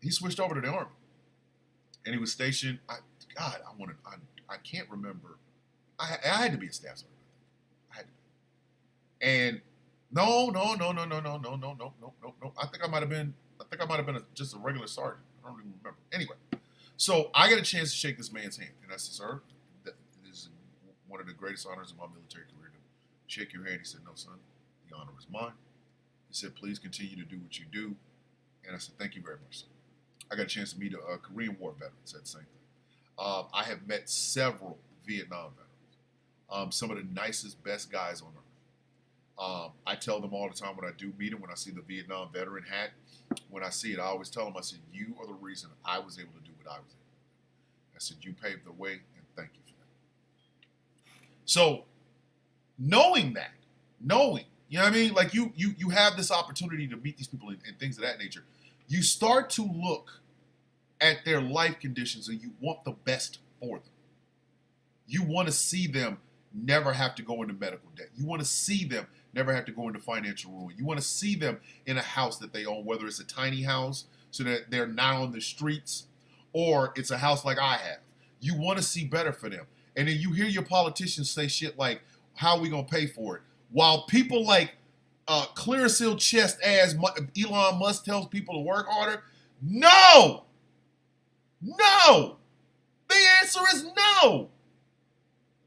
he switched over to the Army. And he was stationed, I can't remember. I had to be a staff sergeant. I had to be. And no. I think I might have been just a regular sergeant. I don't even remember. Anyway, so I got a chance to shake this man's hand. And I said, sir, this is one of the greatest honors of my military career to shake your hand. He said, no, son, the honor is mine. He said, please continue to do what you do. And I said, thank you very much, sir. I got a chance to meet a Korean War veteran, said the same thing. I have met several Vietnam veterans, some of the nicest, best guys on earth. I tell them all the time when I do meet them, when I see the Vietnam veteran hat, when I see it, I always tell them, I said, you are the reason I was able to do what I was able to do. I said, you paved the way, and thank you for that. So, knowing, you know what I mean? Like, you have this opportunity to meet these people and things of that nature. You start to look at their life conditions and you want the best for them. You want to see them never have to go into medical debt. You want to see them never have to go into financial ruin. You want to see them in a house that they own, whether it's a tiny house so that they're not on the streets, or it's a house like I have. You want to see better for them. And then you hear your politicians say shit like, how are we going to pay for it? While people like clear seal chest ass Elon Musk tells people to work harder. No! The answer is no.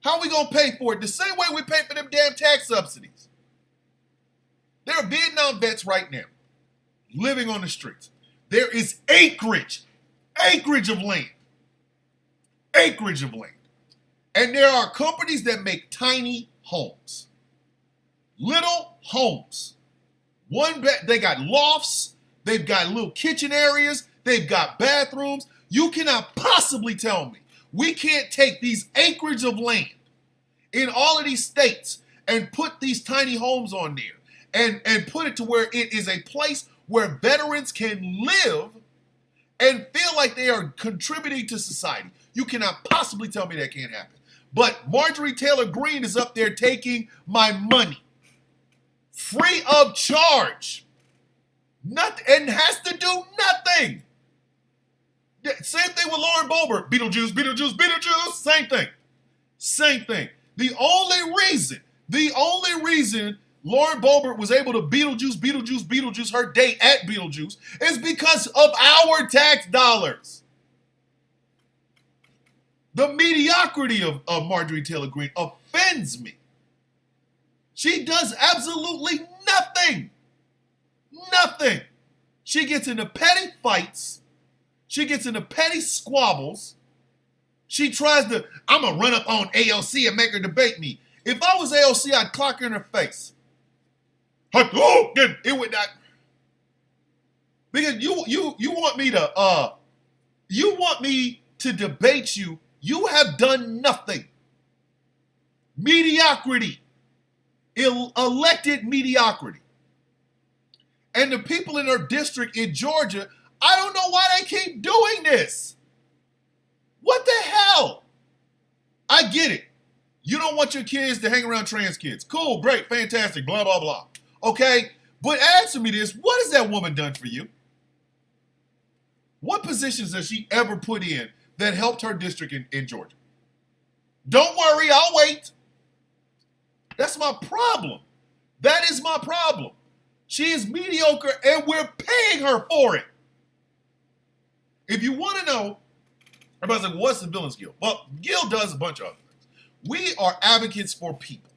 How are we going to pay for it? The same way we pay for them damn tax subsidies. There are Vietnam vets right now living on the streets. There is acreage of land. And there are companies that make tiny homes. Little homes. One bed, they got lofts, they've got little kitchen areas, they've got bathrooms. You cannot possibly tell me we can't take these acreage of land in all of these states and put these tiny homes on there and put it to where it is a place where veterans can live and feel like they are contributing to society. You cannot possibly tell me that can't happen. But Marjorie Taylor Greene is up there taking my money. Free of charge. Nothing, and has to do nothing. Same thing with Lauren Boebert. Beetlejuice. Same thing. The only reason Lauren Boebert was able to Beetlejuice her date at Beetlejuice is because of our tax dollars. The mediocrity of Marjorie Taylor Greene offends me. She does absolutely nothing. Nothing. She gets into petty fights. She gets into petty squabbles. She tries to, I'm going to run up on AOC and make her debate me. If I was AOC, I'd clock her in her face. It would not. Because you want me to debate you. You have done nothing. Mediocrity. Elected mediocrity. And the people in her district in Georgia, I don't know why they keep doing this. What the hell? I get it. You don't want your kids to hang around trans kids. Cool, great, fantastic, blah, blah, blah. Okay, but answer me this. What has that woman done for you? What positions has she ever put in that helped her district in Georgia? Don't worry, I'll wait. That's my problem. That is my problem. She is mediocre and we're paying her for it. If you want to know, everybody's like, what's the Villains Guild? Well, Guild does a bunch of other things. We are advocates for people,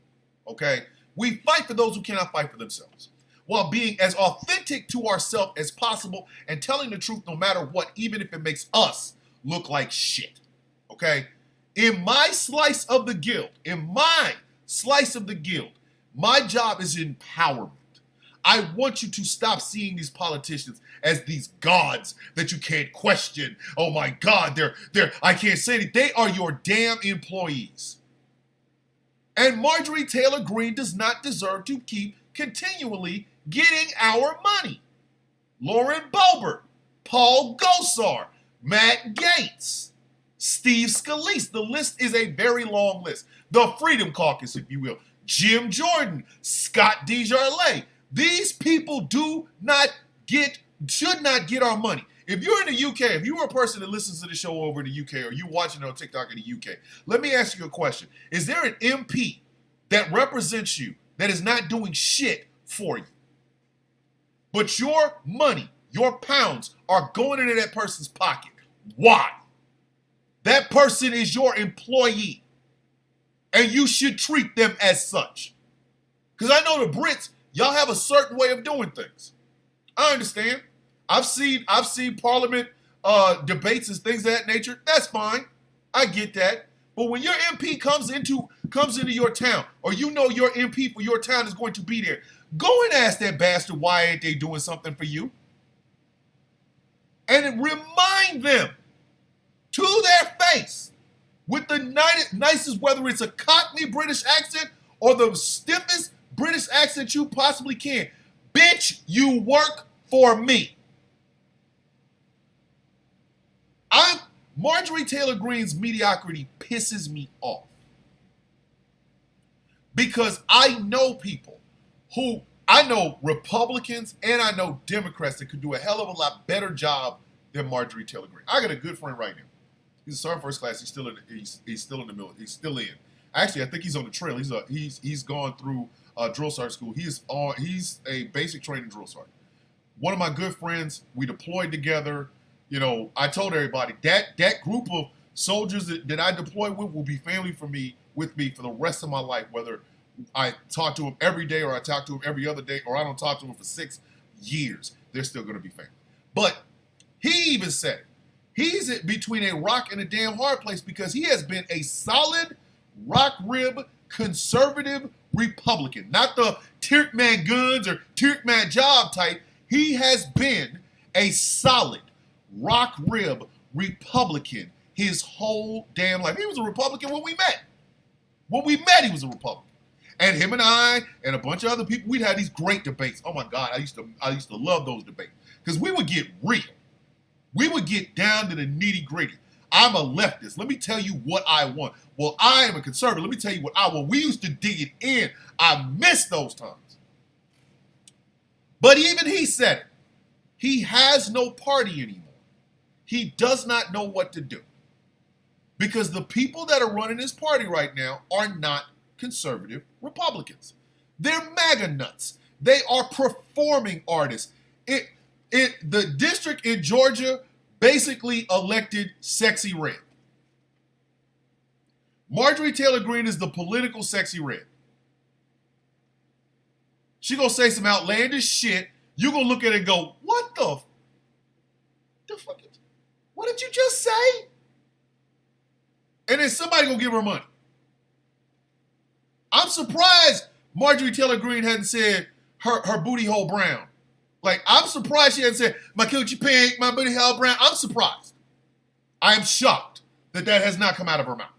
okay? We fight for those who cannot fight for themselves while being as authentic to ourselves as possible and telling the truth no matter what, even if it makes us look like shit, okay? In my slice of the Guild, my job is empowerment. I want you to stop seeing these politicians as these gods that you can't question. Oh my God, I can't say anything. They are your damn employees. And Marjorie Taylor Greene does not deserve to keep continually getting our money. Lauren Boebert, Paul Gosar, Matt Gaetz, Steve Scalise. The list is a very long list. The Freedom Caucus, if you will. Jim Jordan, Scott DeJarlais. These people should not get our money. If you're in the UK, if you are a person that listens to the show over in the UK or you watching it on TikTok in the UK, let me ask you a question. Is there an MP that represents you that is not doing shit for you? But your money, your pounds are going into that person's pocket. Why? That person is your employee. And you should treat them as such. Because I know the Brits, y'all have a certain way of doing things. I understand. I've seen Parliament debates and things of that nature. That's fine. I get that. But when your MP comes into your town, or you know your MP for your town is going to be there, go and ask that bastard why ain't they doing something for you. And remind them to their face with the nicest, whether it's a Cockney British accent or the stiffest British accent you possibly can. Bitch, you work for me. Marjorie Taylor Greene's mediocrity pisses me off. Because I know people I know Republicans and I know Democrats that could do a hell of a lot better job than Marjorie Taylor Greene. I got a good friend right now. He's a sergeant first class. He's still in the middle. He's still in. Actually, I think he's on the trail. He's gone through drill sergeant school. He's a basic training drill sergeant. One of my good friends. We deployed together. You know, I told everybody that group of soldiers that I deployed with will be family with me for the rest of my life. Whether I talk to them every day or I talk to them every other day or I don't talk to them for 6 years, they're still going to be family. But he even said it. He's between a rock and a damn hard place because he has been a solid rock rib conservative Republican, not the Turkman guns or Turkman job type. He has been a solid rock rib Republican his whole damn life. He was a Republican when we met. When we met, he was a Republican. And him and I and a bunch of other people, we'd have these great debates. Oh my God, I used to love those debates because we would get real. We would get down to the nitty gritty. I'm a leftist. Let me tell you what I want. Well, I am a conservative. Let me tell you what I want. We used to dig it in. I miss those times. But even he said it. He has no party anymore. He does not know what to do. Because the people that are running his party right now are not conservative Republicans. They're MAGA nuts. They are performing artists. The district in Georgia basically elected Sexy Red. Marjorie Taylor Greene is the political Sexy Red. She gonna say some outlandish shit. You gonna look at it and go, what the fuck? What did you just say? And then somebody gonna give her money. I'm surprised Marjorie Taylor Greene hadn't said her booty hole brown. Like, I'm surprised she hadn't said, my coochie pink, my booty hole brown. I'm surprised. I am shocked that has not come out of her mouth.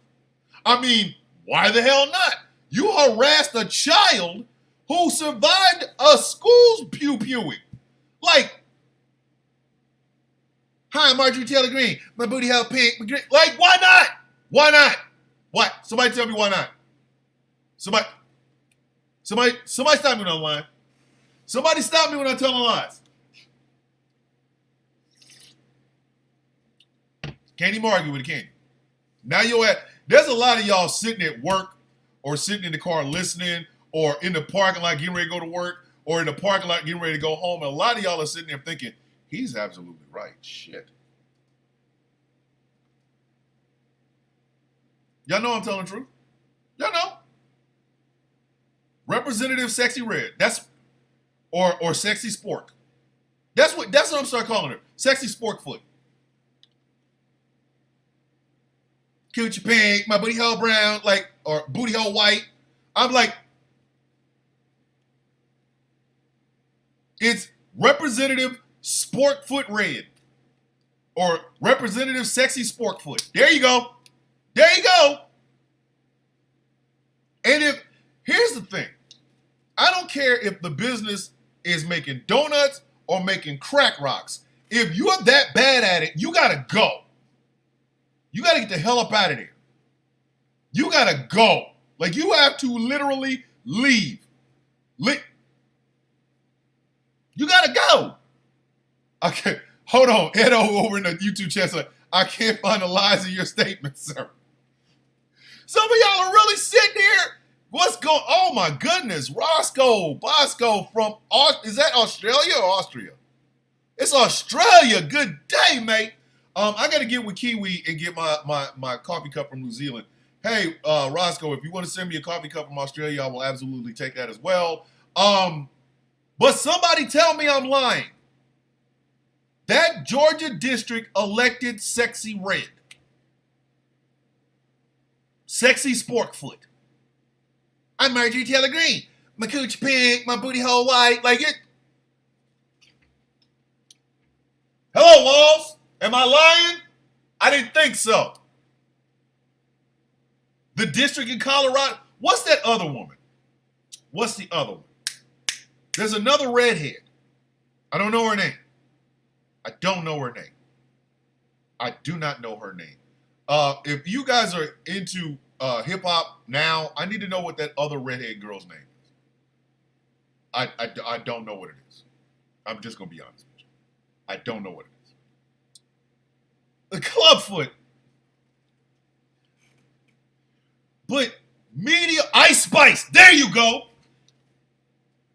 I mean, why the hell not? You harassed a child who survived a school's pew-pewing. Like, hi, Marjorie Taylor Greene. My booty hole pink. Like, why not? Why not? What? Somebody tell me why not. Somebody stop me when I'm lying. Somebody stop me when I'm telling lies. Can't even argue with it, can you? Now there's a lot of y'all sitting at work or sitting in the car listening or in the parking lot getting ready to go to work or in the parking lot getting ready to go home. And a lot of y'all are sitting there thinking, he's absolutely right. Shit. Y'all know I'm telling the truth. Y'all know. Representative Sexy Red. That's or Sexy Spork. That's what I'm starting calling her. Sexy Spork Foot. Coochie pink, my booty hole brown, like, or booty hole white. I'm like, it's Representative Sporkfoot Red. Or Representative Sexy Sporkfoot. There you go. There you go. And here's the thing. I don't care if the business is making donuts or making crack rocks. If you're that bad at it, you gotta go. You got to get the hell up out of there. You got to go. Like, you have to literally leave. You got to go. Okay, hold on. Edo over in the YouTube chat said, I can't find the lies in your statement, sir. Some of y'all are really sitting here. What's going on? Oh, my goodness. Roscoe Bosco from, is that Australia or Austria? It's Australia. Good day, mate. I got to get with Kiwi and get my coffee cup from New Zealand. Hey, Roscoe, if you want to send me a coffee cup from Australia, I will absolutely take that as well. But somebody tell me I'm lying. That Georgia district elected Sexy Red. Sexy Sporkfoot. I'm Marjorie Taylor Greene. My coochie pink, my booty hole white. Like it. Hello, Walls. Am I lying? I didn't think so. The district in Colorado. What's that other woman? What's the other one? There's another redhead. I don't know her name. I don't know her name. I do not know her name. If you guys are into hip hop now, I need to know what that other redhead girl's name is. I don't know what it is. I'm just gonna be honest with you. I don't know what it is. The Clubfoot. But media, Ice Spice. There you go.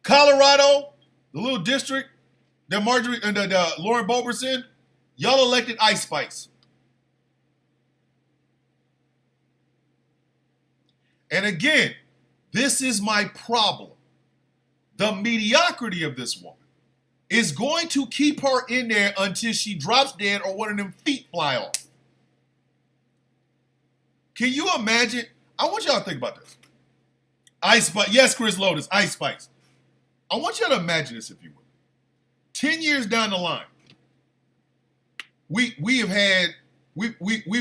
Colorado, the little district that Marjorie and Lauren Boebert's in, y'all elected Ice Spice. And again, this is my problem. The mediocrity of this woman is going to keep her in there until she drops dead or one of them feet fly off. Can you imagine? I want y'all to think about this. Ice Spice. Yes, Chris Lotus, Ice Spice. I want y'all to imagine this, if you would. 10 years down the line, we've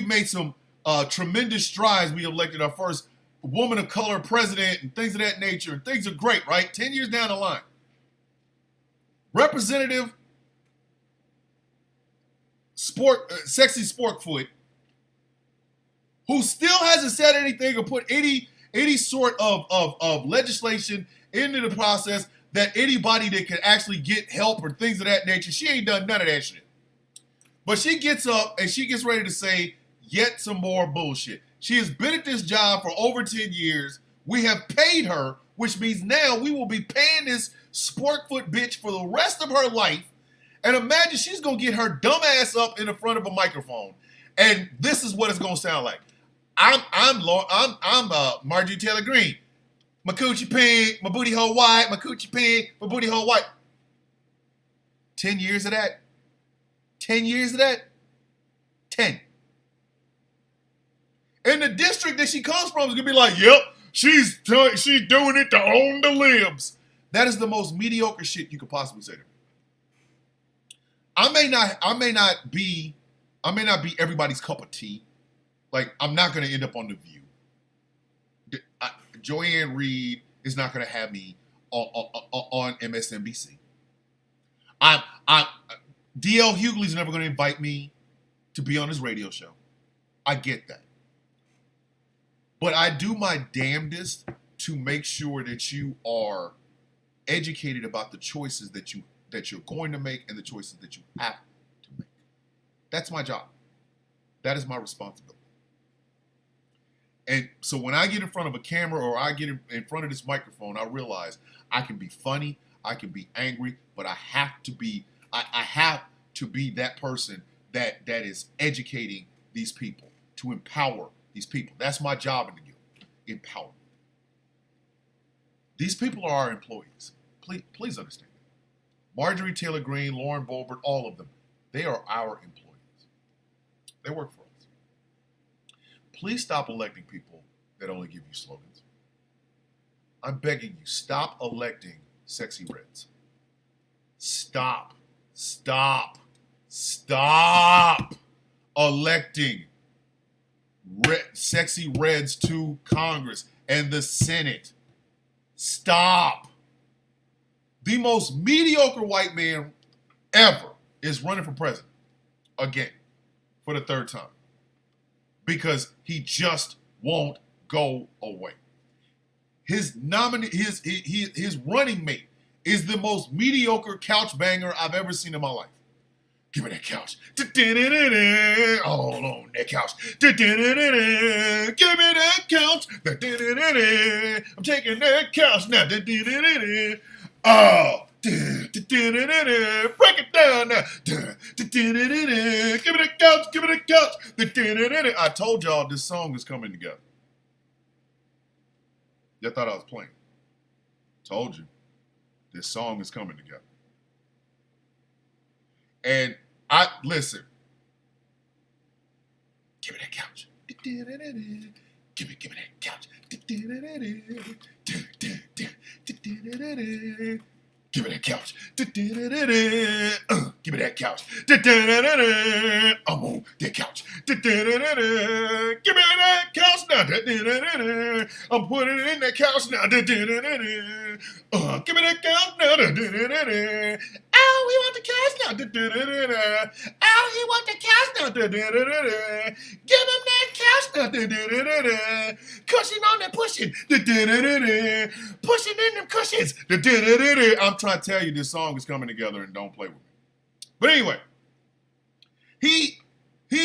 made some tremendous strides. We elected our first woman of color president and things of that nature, and things are great, right? 10 years down the line. Representative Sexy Sporkfoot, who still hasn't said anything or put any sort of legislation into the process that anybody that can actually get help or things of that nature, she ain't done none of that shit. But she gets up and she gets ready to say yet some more bullshit. She has been at this job for over 10 years. We have paid her, which means now we will be paying this Sporkfoot bitch for the rest of her life. And imagine she's going to get her dumb ass up in the front of a microphone. And this is what it's going to sound like. I'm Marjorie Taylor Greene. My coochie pink, my booty hole white, my coochie pink, my booty hole white. 10 years of that? 10 years of that? 10. And the district that she comes from is going to be like, yep, she's doing it to own the libs. That is the most mediocre shit you could possibly say to me. I may not be everybody's cup of tea. Like, I'm not going to end up on The View. Joanne Reed is not going to have me on MSNBC. I'm DL Hughley's never going to invite me to be on his radio show. I get that. But I do my damnedest to make sure that you are educated about the choices that you're going to make and the choices that you have to make. That's my job. That is my responsibility. And so when I get in front of a camera or I get in front of this microphone, I realize I can be funny, I can be angry, but I have to be that person that is educating these people, to empower these people. That's my job in the guild. Empower. These people are our employees. Please understand that. Marjorie Taylor Greene, Lauren Boebert, all of them, they are our employees. They work for us. Please stop electing people that only give you slogans. I'm begging you, stop electing sexy reds. Stop electing sexy reds to Congress and the Senate. Stop. The most mediocre white man ever is running for president again for the third time because he just won't go away. His running mate is the most mediocre couch banger I've ever seen in my life. Give me that couch. All on that couch. Give me that couch. I'm taking that couch now. Oh, break it down now. Give me that couch. Give me that couch. I told y'all this song is coming together. Y'all thought I was playing. Told you. This song is coming together. And listen. Give me that couch. Give me that couch. Give me that couch. Give me that couch. I'm on that couch. Give me that couch now. I'm putting it in that couch now. Give me that couch now. Oh, he want the couch now. Oh, he want the couch now. Give him that couch now. Cushion on that pushing. Pushing in them cushions. I'm trying to tell you this song is coming together and don't play with me. But anyway, he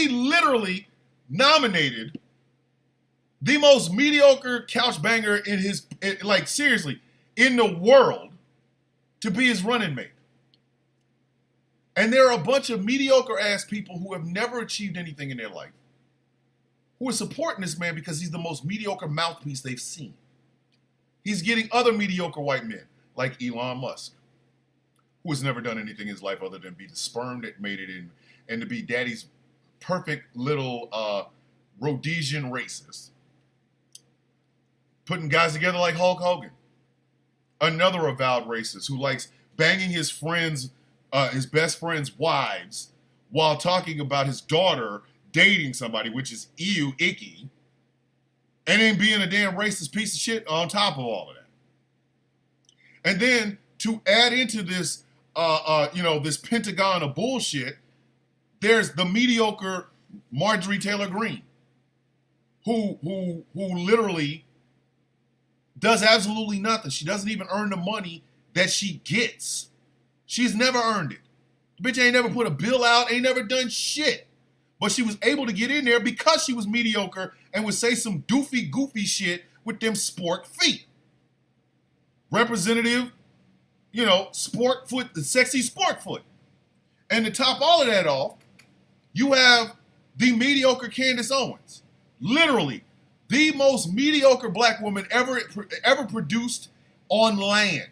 literally nominated the most mediocre couch banger seriously, in the world to be his running mate. And there are a bunch of mediocre ass people who have never achieved anything in their life who are supporting this man because he's the most mediocre mouthpiece they've seen. He's getting other mediocre white men like Elon Musk, who has never done anything in his life other than be the sperm that made it in and to be daddy's perfect little Rhodesian racist. Putting guys together like Hulk Hogan. Another avowed racist who likes banging his best friend's wives while talking about his daughter dating somebody, which is icky, and then being a damn racist piece of shit on top of all of that. And then to add into this, this pentagon of bullshit, there's the mediocre Marjorie Taylor Greene, who literally does absolutely nothing. She doesn't even earn the money that she gets. She's never earned it. The bitch ain't never put a bill out, ain't never done shit. But she was able to get in there because she was mediocre and would say some doofy, goofy shit with them sport feet. Representative, sport foot, the sexy sport foot. And to top all of that off, you have the mediocre Candace Owens. Literally, the most mediocre black woman ever produced on land.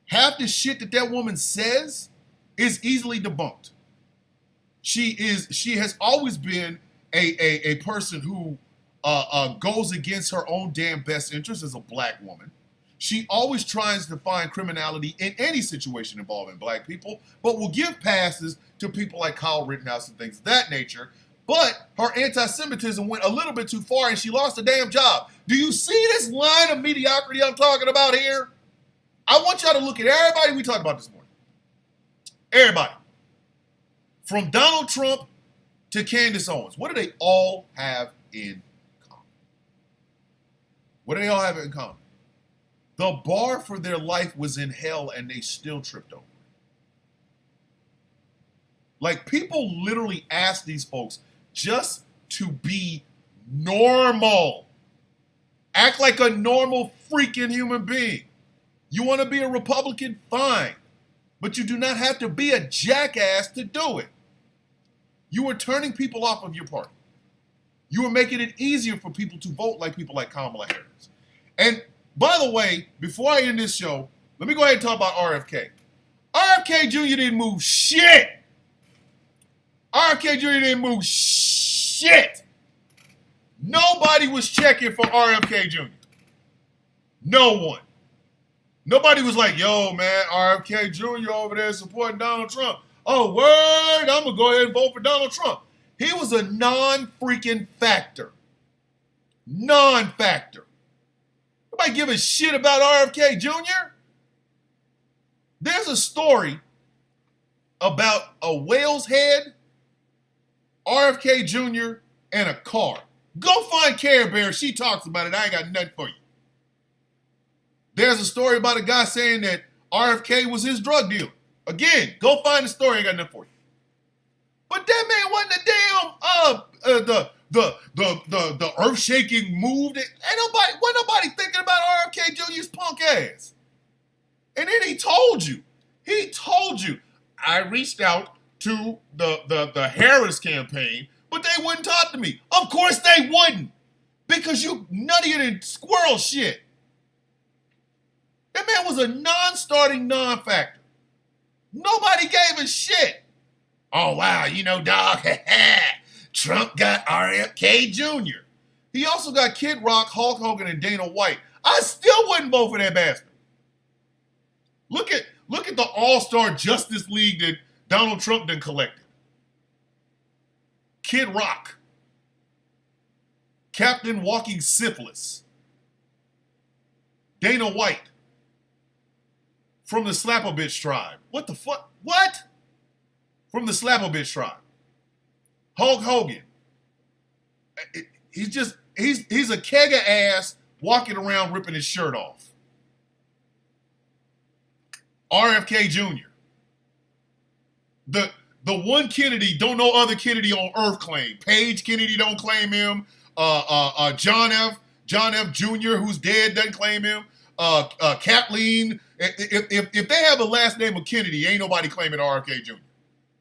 Half the shit that woman says is easily debunked. She has always been a person who goes against her own damn best interest as a black woman. She always tries to find criminality in any situation involving black people, but will give passes to people like Kyle Rittenhouse and things of that nature. But her anti-Semitism went a little bit too far and she lost a damn job. Do you see this line of mediocrity I'm talking about here? I want y'all to look at everybody we talked about this morning. Everybody. From Donald Trump to Candace Owens. What do they all have in common? What do they all have in common? The bar for their life was in hell and they still tripped over. Like, people literally ask these folks just to be normal. Act like a normal freaking human being. You want to be a Republican? Fine. But you do not have to be a jackass to do it. You are turning people off of your party. You are making it easier for people to vote like people like Kamala Harris. And by the way, before I end this show, let me go ahead and talk about RFK. RFK Jr. didn't move shit. RFK Jr. didn't move shit. Nobody was checking for RFK Jr. No one. Nobody was like, yo, man, RFK Jr. over there supporting Donald Trump. Oh, word, I'm going to go ahead and vote for Donald Trump. He was a non-freaking factor. Non-factor. Nobody give a shit about RFK Jr. There's a story about a whale's head, RFK Jr., and a car. Go find Care Bear. She talks about it. I ain't got nothing for you. There's a story about a guy saying that RFK was his drug dealer. Again, go find the story. I ain't got nothing for you. But that man wasn't the earth-shaking move. Wasn't nobody thinking about RFK Jr.'s punk ass. And then he told you, I reached out to the Harris campaign, but they wouldn't talk to me. Of course they wouldn't, because you nuttier than squirrel shit. That man was a non-starting non-factor. Nobody gave a shit. Oh, wow, you know, dog, Trump got RFK Jr. He also got Kid Rock, Hulk Hogan, and Dana White. I still wouldn't vote for that bastard. Look at the All-Star Justice League that Donald Trump done collected. Kid Rock. Captain Walking Syphilis. Dana White. From the Slap-a-Bitch tribe. What the fuck? What? From the Slap-a-Bitch tribe. Hulk Hogan. He's a keg of ass walking around ripping his shirt off. RFK Jr. The one Kennedy don't know other Kennedy on earth claim. Paige Kennedy don't claim him. John F. Jr., who's dead, doesn't claim him. Kathleen. If they have a last name of Kennedy, ain't nobody claiming RFK Jr.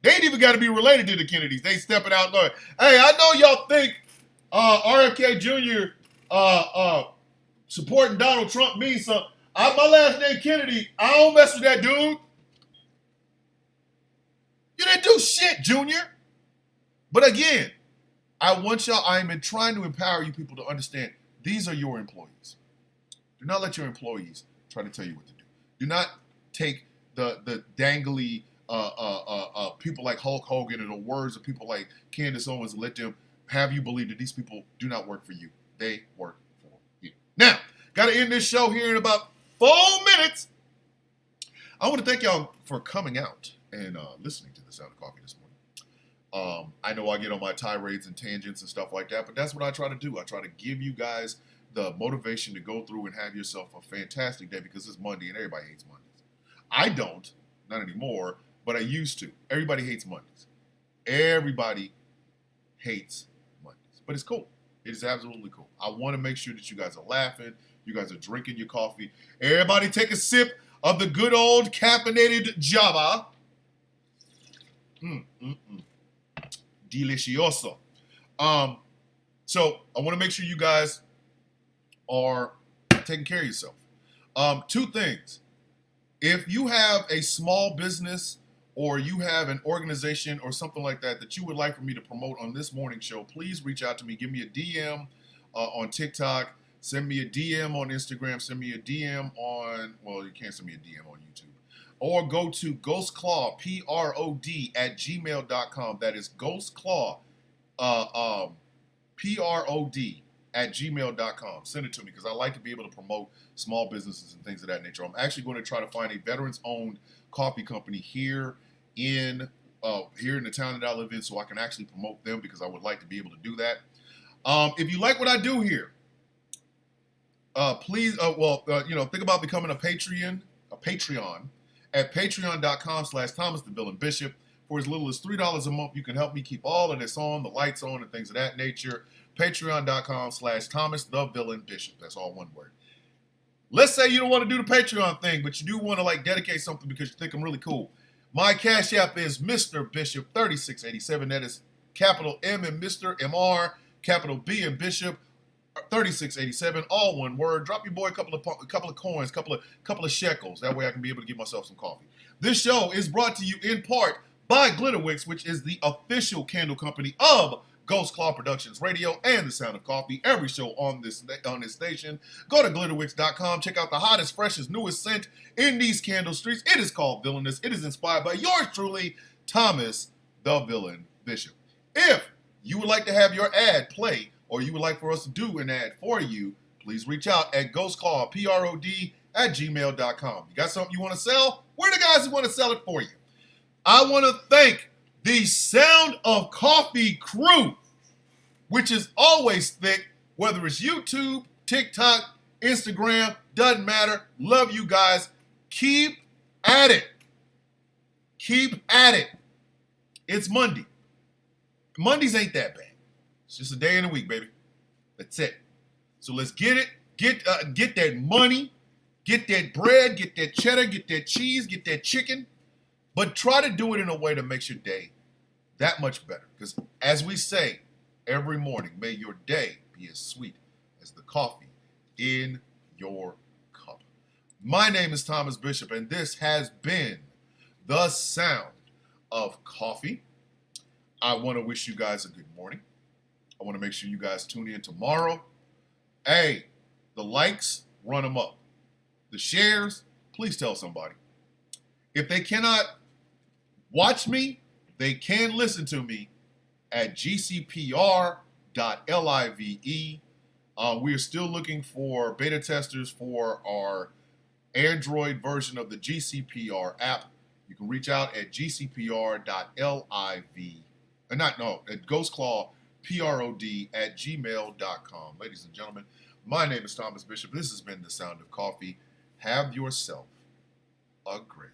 They ain't even got to be related to the Kennedys. They stepping out like, hey, I know y'all think RFK Jr. Supporting Donald Trump means something. My last name Kennedy. I don't mess with that dude. You didn't do shit, Junior. But again, I'm trying to empower you people to understand these are your employees. Do not let your employees try to tell you what to do. Do not take the dangly people like Hulk Hogan and the words of people like Candace Owens and let them have you believe that these people do not work for you. They work for you. Now, got to end this show here in about 4 minutes. I want to thank y'all for coming out and listening to The Sound of Coffee this morning. I know I get on my tirades and tangents and stuff like that, but that's what I try to do. I try to give you guys the motivation to go through and have yourself a fantastic day because it's Monday and everybody hates Mondays. I don't, not anymore, but I used to. Everybody hates Mondays. Everybody hates Mondays, but it's cool. It is absolutely cool. I want to make sure that you guys are laughing. You guys are drinking your coffee. Everybody take a sip of the good old caffeinated Java. Delicioso. So I want to make sure you guys are taking care of yourself. 2 things. If you have a small business or you have an organization or something like that you would like for me to promote on this morning show, please reach out to me. Give me a DM on TikTok. Send me a DM on Instagram. Send me a DM on, well, you can't send me a DM on YouTube. Or go to ghostclaw, PROD, @gmail.com. That is ghostclaw, PROD, @gmail.com. Send it to me because I like to be able to promote small businesses and things of that nature. I'm actually going to try to find a veterans-owned coffee company here in here in the town that I live in, so I can actually promote them because I would like to be able to do that. If you like what I do here, please, think about becoming a Patreon at patreon.com/Thomas the Villain Bishop. For as little as $3 a month, you can help me keep all of this on, the lights on, and things of that nature. Patreon.com/Thomas the Villain Bishop. That's all one word. Let's say you don't want to do the Patreon thing, but you do want to dedicate something because you think I'm really cool. My Cash App is Mr. Bishop 3687. That is capital M in Mr. MR, capital B in Bishop 3687. All one word. Drop your boy a couple of coins, couple of shekels. That way I can be able to give myself some coffee. This show is brought to you in part by Glitterwix, which is the official candle company of Ghost Claw Productions Radio and The Sound of Coffee. Every show on this station. Go to glitterwix.com. Check out the hottest, freshest, newest scent in these candle streets. It is called Villainous. It is inspired by yours truly, Thomas the Villain Bishop. If you would like to have your ad play, or you would like for us to do an ad for you, please reach out at ghostclawprod@gmail.com. You got something you want to sell? We're the guys who want to sell it for you. I want to thank the Sound of Coffee crew, which is always thick, whether it's YouTube, TikTok, Instagram, doesn't matter. Love you guys. Keep at it. Keep at it. It's Monday. Mondays ain't that bad. It's just a day in the week, baby. That's it. So let's get it. Get that money. Get that bread. Get that cheddar. Get that cheese. Get that chicken. But try to do it in a way that makes your day that much better. Because as we say every morning, may your day be as sweet as the coffee in your cup. My name is Thomas Bishop, and this has been The Sound of Coffee. I want to wish you guys a good morning. I want to make sure you guys tune in tomorrow. Hey, the likes, run them up. The shares, please tell somebody. If they cannot watch me, they can listen to me at gcpr.live. We are still looking for beta testers for our Android version of the GCPR app. You can reach out at gcpr.live. At ghostclawprod@gmail.com. Ladies and gentlemen, my name is Thomas Bishop. This has been The Sound of Coffee. Have yourself a great